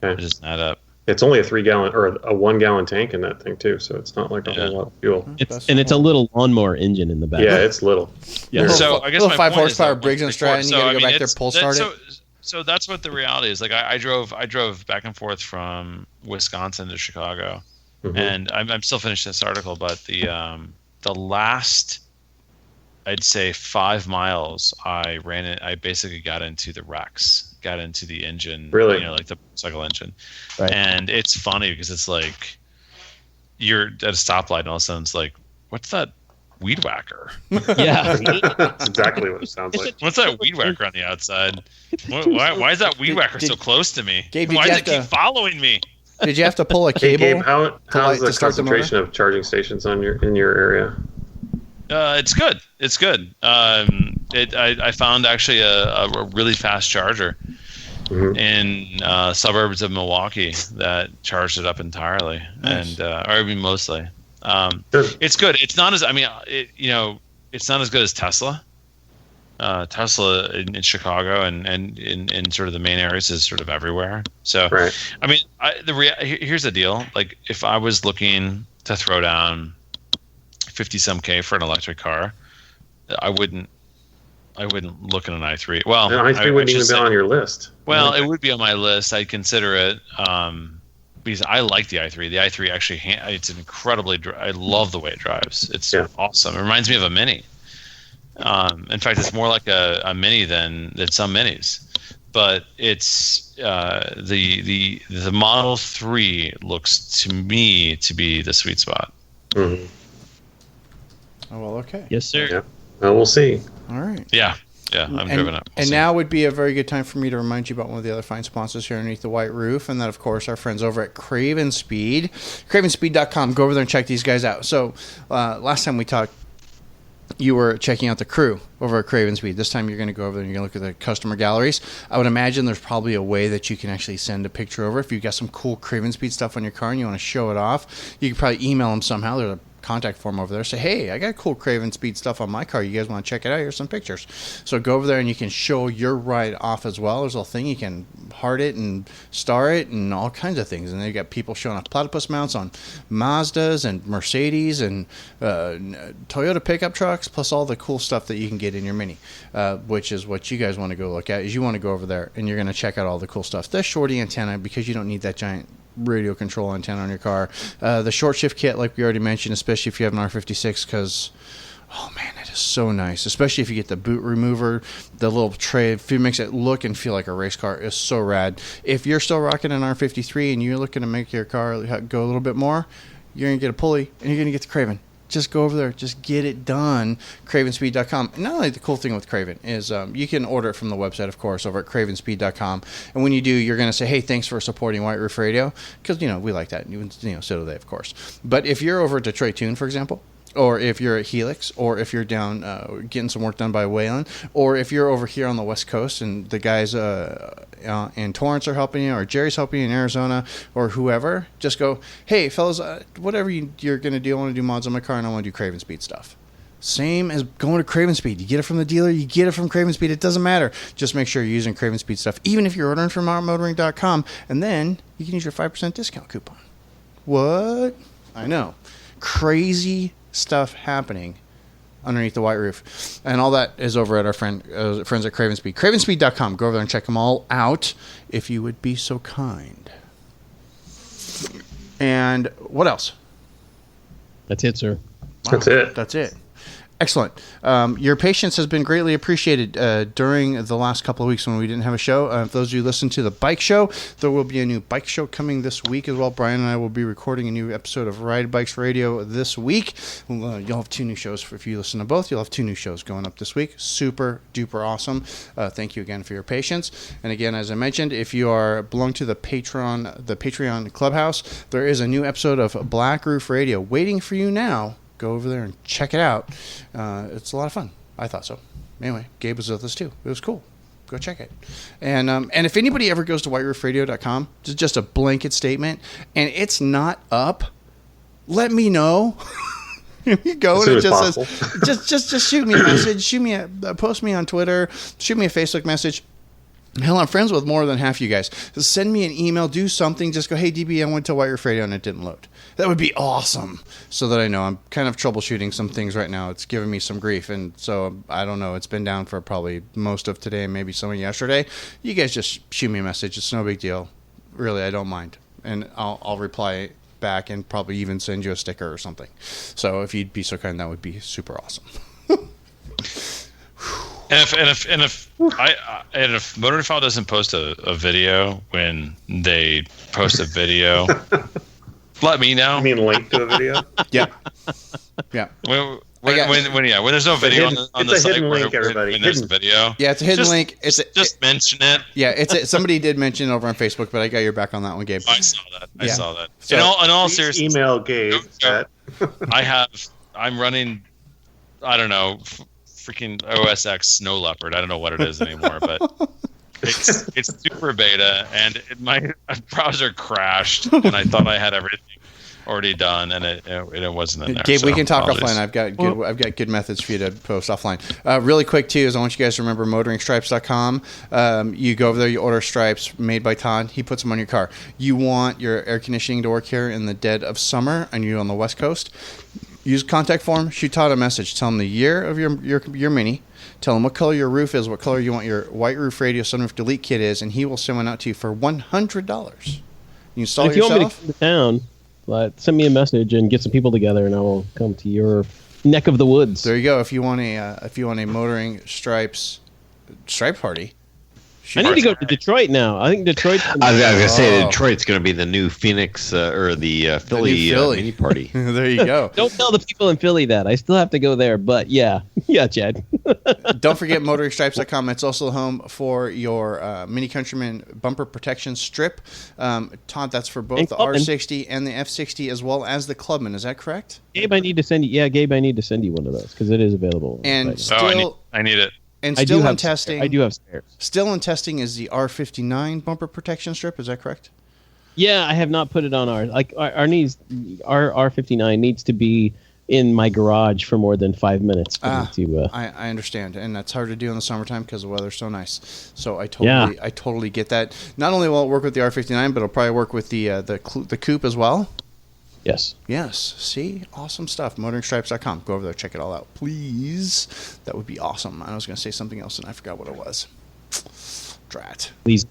[SPEAKER 3] Okay.
[SPEAKER 4] It doesn't add up.
[SPEAKER 3] It's only a 3-gallon or a 1-gallon tank in that thing too, so it's not like a
[SPEAKER 4] Yeah.
[SPEAKER 3] whole lot of fuel.
[SPEAKER 2] It's a little lawnmower engine in the back.
[SPEAKER 3] Yeah, it's little.
[SPEAKER 2] Yeah.
[SPEAKER 4] So I guess
[SPEAKER 1] little
[SPEAKER 4] my
[SPEAKER 1] 5
[SPEAKER 4] point is
[SPEAKER 1] horsepower
[SPEAKER 4] that
[SPEAKER 1] Briggs and Stratton. You
[SPEAKER 4] so,
[SPEAKER 1] got to
[SPEAKER 4] I
[SPEAKER 1] go
[SPEAKER 4] mean,
[SPEAKER 1] back there,
[SPEAKER 4] it's-
[SPEAKER 1] pull
[SPEAKER 4] that-
[SPEAKER 1] start it.
[SPEAKER 4] So that's what the reality is. Like I drove back and forth from Wisconsin to Chicago,
[SPEAKER 3] Mhm.
[SPEAKER 4] and I'm still finishing this article. But the last, I'd say 5 miles, I ran it. I basically got into the Rex, got into the engine.
[SPEAKER 3] Really?
[SPEAKER 4] You know, like the cycle engine.
[SPEAKER 2] Right.
[SPEAKER 4] And it's funny because it's like you're at a stoplight, and all of a sudden it's like, what's that weed whacker?
[SPEAKER 2] Yeah.
[SPEAKER 3] That's exactly what it sounds like.
[SPEAKER 4] What's that weed whacker on the outside? Why is that weed whacker so close to me?
[SPEAKER 1] Gabe, did
[SPEAKER 4] Why
[SPEAKER 1] you
[SPEAKER 4] does
[SPEAKER 1] have
[SPEAKER 4] it keep
[SPEAKER 1] to-
[SPEAKER 4] following me?
[SPEAKER 1] Did you have to pull a
[SPEAKER 3] Hey
[SPEAKER 1] cable?
[SPEAKER 3] Gabe, how's
[SPEAKER 1] light-
[SPEAKER 3] the
[SPEAKER 1] to start the motor?
[SPEAKER 3] concentration of charging stations in your area?
[SPEAKER 4] It's good. It's good. I found actually a really fast charger
[SPEAKER 3] Mhm.
[SPEAKER 4] in suburbs of Milwaukee that charged it up entirely,
[SPEAKER 1] Nice.
[SPEAKER 4] or I mean mostly.
[SPEAKER 3] Good.
[SPEAKER 4] It's good. It's not as it's not as good as Tesla. Tesla in Chicago and in sort of the main areas is sort of everywhere. So
[SPEAKER 3] Right.
[SPEAKER 4] I mean, here's the deal. Like if I was looking to throw down 50 some K for an electric car, I wouldn't look at an i3. Well,
[SPEAKER 3] And i3 wouldn't
[SPEAKER 4] should
[SPEAKER 3] even
[SPEAKER 4] say-
[SPEAKER 3] be on your list.
[SPEAKER 4] Well, it would be on my list. I'd consider it because I like the i3. The i3 actually, it's incredibly. I love the way it drives. It's awesome. It reminds me of a Mini. In fact, it's more like a Mini than some Minis. But it's the Model 3 looks to me to be the sweet spot.
[SPEAKER 3] Mhm.
[SPEAKER 1] Oh, well, okay.
[SPEAKER 2] Yes, sir.
[SPEAKER 3] Yeah. Well, we'll see.
[SPEAKER 1] All right.
[SPEAKER 4] Yeah, I'm driven up. We'll
[SPEAKER 1] And
[SPEAKER 4] see.
[SPEAKER 1] now would be a very good time for me to remind you about one of the other fine sponsors here underneath the white roof, and that, of course, our friends over at Craven Speed. CravenSpeed.com. Go over there and check these guys out. So last time we talked, you were checking out the crew over at Craven Speed. This time you're going to go over there and you're going to look at the customer galleries. I would imagine there's probably a way that you can actually send a picture over. If you've got some cool Craven Speed stuff on your car and you want to show it off, you could probably email them somehow. There's a contact form over there. Say, hey, I got cool Craven Speed stuff on my car. You guys want to check it out? Here's some pictures. So go over there and you can show your ride off as well. There's a little thing you can heart it and star it and all kinds of things. And they got people showing off platypus mounts on Mazdas and Mercedes and Toyota pickup trucks, plus all the cool stuff that you can get in your Mini, which is what you guys want to go look at. Is you want to go over there and you're going to check out all the cool stuff. The shorty antenna, because you don't need that giant radio control antenna on your car. The short shift kit, like we already mentioned, especially if you have an R56, because oh man, it is so nice. Especially if you get the boot remover, the little tray. If it makes it look and feel like a race car, it's so rad. If you're still rocking an R53 and you're looking to make your car go a little bit more, you're gonna get a pulley and you're gonna get the Craven. Just go over there. Just get it done. CravenSpeed.com. And not only the cool thing with Craven is you can order it from the website, of course, over at CravenSpeed.com. And when you do, you're going to say, hey, thanks for supporting White Roof Radio. Because, we like that. So do they, of course. But if you're over at Detroit Tune, for example, or if you're at Helix, or if you're down getting some work done by Wayland, or if you're over here on the West Coast and the guys in Torrance are helping you, or Jerry's helping you in Arizona, or whoever, just go, hey, fellas, whatever you're going to do, I want to do mods on my car, and I want to do Craven Speed stuff. Same as going to Craven Speed. You get it from the dealer, you get it from Craven Speed. It doesn't matter. Just make sure you're using Craven Speed stuff, even if you're ordering from outmotoring.com, and then you can use your 5% discount coupon. What? I know. Crazy stuff happening underneath the white roof, and all that is over at our friends at Craven Speed. CravenSpeed.com. Go over there and check them all out if you would be so kind. And what else?
[SPEAKER 2] That's it, sir.
[SPEAKER 1] Wow,
[SPEAKER 3] That's it.
[SPEAKER 1] That's it. Excellent. Your patience has been greatly appreciated during the last couple of weeks when we didn't have a show. For those of you who listen to the bike show, there will be a new bike show coming this week as well. Brian and I will be recording a new episode of Ride Bikes Radio this week. You'll have 2 new shows. If you listen to both, you'll have 2 new shows going up this week. Super duper awesome. Thank you again for your patience. And again, as I mentioned, if you belong to the Patreon Clubhouse, there is a new episode of Black Roof Radio waiting for you now. Go over there and check it out. It's a lot of fun. I thought so. Anyway, Gabe was with us too. It was cool. Go check it. And if anybody ever goes to whiteroofradio.com, just a blanket statement, and it's not up, let me know. You go and it just says, just shoot me a message, post me on Twitter, shoot me a Facebook message. Hell, I'm friends with more than half you guys. Just send me an email, do something. Just go, hey, DB, I went to White Roof Radio and it didn't load. That would be awesome. So that I know. I'm kind of troubleshooting some things right now. It's giving me some grief. And so I don't know. It's been down for probably most of today and maybe some of yesterday. You guys just shoot me a message. It's no big deal. Really, I don't mind. And I'll reply back and probably even send you a sticker or something. So if you'd be so kind, that would be super awesome.
[SPEAKER 4] And if Motorfile doesn't post a video when they post a video, let me know.
[SPEAKER 3] You mean link to a video?
[SPEAKER 1] Yeah. Yeah.
[SPEAKER 4] When there's no video on the site,
[SPEAKER 3] link, everybody.
[SPEAKER 4] When there's a video.
[SPEAKER 1] Yeah, it's a hidden link.
[SPEAKER 4] Just mention it.
[SPEAKER 1] Yeah, somebody did mention it over on Facebook, but I got your back on that one, Gabe.
[SPEAKER 4] I saw that. I saw that.
[SPEAKER 1] So,
[SPEAKER 4] in all seriousness,
[SPEAKER 3] email Gabe.
[SPEAKER 4] I'm running, I don't know, freaking OS X Snow Leopard. I don't know what it is anymore, but it's super beta, and my browser crashed, and I thought I had everything already done, and it wasn't in there.
[SPEAKER 1] Gabe,
[SPEAKER 4] so
[SPEAKER 1] we can talk
[SPEAKER 4] apologies.
[SPEAKER 1] offline. I've got good methods for you to post offline. Really quick too is I want you guys to remember motoringstripes.com. You go over there, you order stripes made by Todd. He puts them on your car. You want your air conditioning to work here in the dead of summer, and you're on the West Coast. Use contact form. Shoot Todd a message. Tell him the year of your Mini. Tell him what color your roof is, what color you want your White Roof Radio Sunroof Delete kit is, and he will send one out to you for $100. You install it yourself.
[SPEAKER 2] If you want me to come to town, send me a message and get some people together, and I will come to your neck of the woods.
[SPEAKER 1] There you go. If you want a motoring stripes stripe party.
[SPEAKER 2] I need to go to Detroit now. I think Detroit's...
[SPEAKER 5] I was going to say Detroit's going to be the new Phoenix or the Philly mini party.
[SPEAKER 1] There you go.
[SPEAKER 2] Don't tell the people in Philly that. I still have to go there, but yeah, Chad.
[SPEAKER 1] Don't forget motoringstripes.com. It's also home for your Mini Countryman bumper protection strip. Todd, that's for both the R60 and the F60 as well as the Clubman. Is that correct?
[SPEAKER 2] Gabe, I need to send you. Yeah, Gabe, I need to send you one of those because it is available.
[SPEAKER 1] And
[SPEAKER 2] right
[SPEAKER 1] still,
[SPEAKER 4] I need it.
[SPEAKER 1] And still in testing.
[SPEAKER 2] I do have spares.
[SPEAKER 1] Still in testing is the R59 bumper protection strip. Is that correct?
[SPEAKER 2] Yeah, I have not put it on our R59 needs to be in my garage for more than 5 minutes.
[SPEAKER 1] I understand, and that's hard to do in the summertime because the weather's so nice. So I totally get that. Not only will it work with the R59, but it'll probably work with the coupe as well.
[SPEAKER 2] Yes.
[SPEAKER 1] See? Awesome stuff. Motoringstripes.com. Go over there. Check it all out. Please. That would be awesome. I was going to say something else, and I forgot what it was. Drat.
[SPEAKER 2] Please.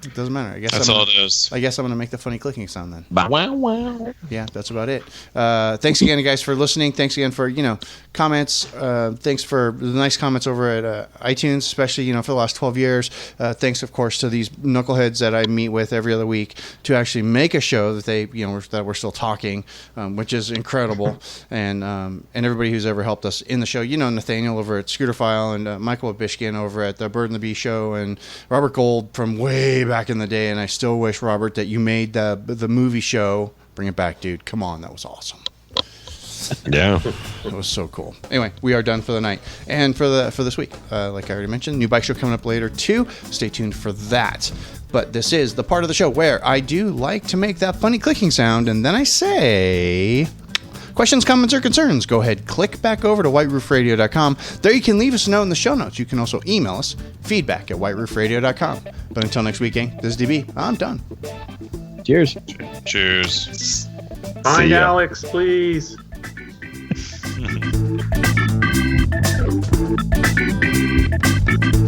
[SPEAKER 1] It doesn't matter.
[SPEAKER 4] That's all it is.
[SPEAKER 1] I guess I'm going to make the funny clicking sound then.
[SPEAKER 2] Wow, wow.
[SPEAKER 1] Yeah, that's about it. Thanks again, guys, for listening. Thanks again for, comments. Thanks for the nice comments over at iTunes, especially, for the last 12 years. Thanks, of course, to these knuckleheads that I meet with every other week to actually make a show that they, that we're still talking, which is incredible. And everybody who's ever helped us in the show, Nathaniel over at Scooterfile and Michael Bishkin over at the Bird and the Bee Show and Robert Gold from way back in the day. And I still wish, Robert, that you made the movie show. Bring it back, dude. Come on. That was awesome.
[SPEAKER 5] Yeah,
[SPEAKER 1] it was so cool. Anyway, we are done for the night and for this week. Like I already mentioned, new bike show coming up later too. Stay tuned for that. But this is the part of the show where I do like to make that funny clicking sound, and then I say, questions, comments, or concerns, go ahead, click back over to whiteroofradio.com. There you can leave us a note in the show notes. You can also email us, feedback@whiteroofradio.com. But until next week, gang, this is DB. I'm done.
[SPEAKER 2] Cheers.
[SPEAKER 4] Cheers.
[SPEAKER 3] Find Alex, please.
[SPEAKER 4] Mm-hmm.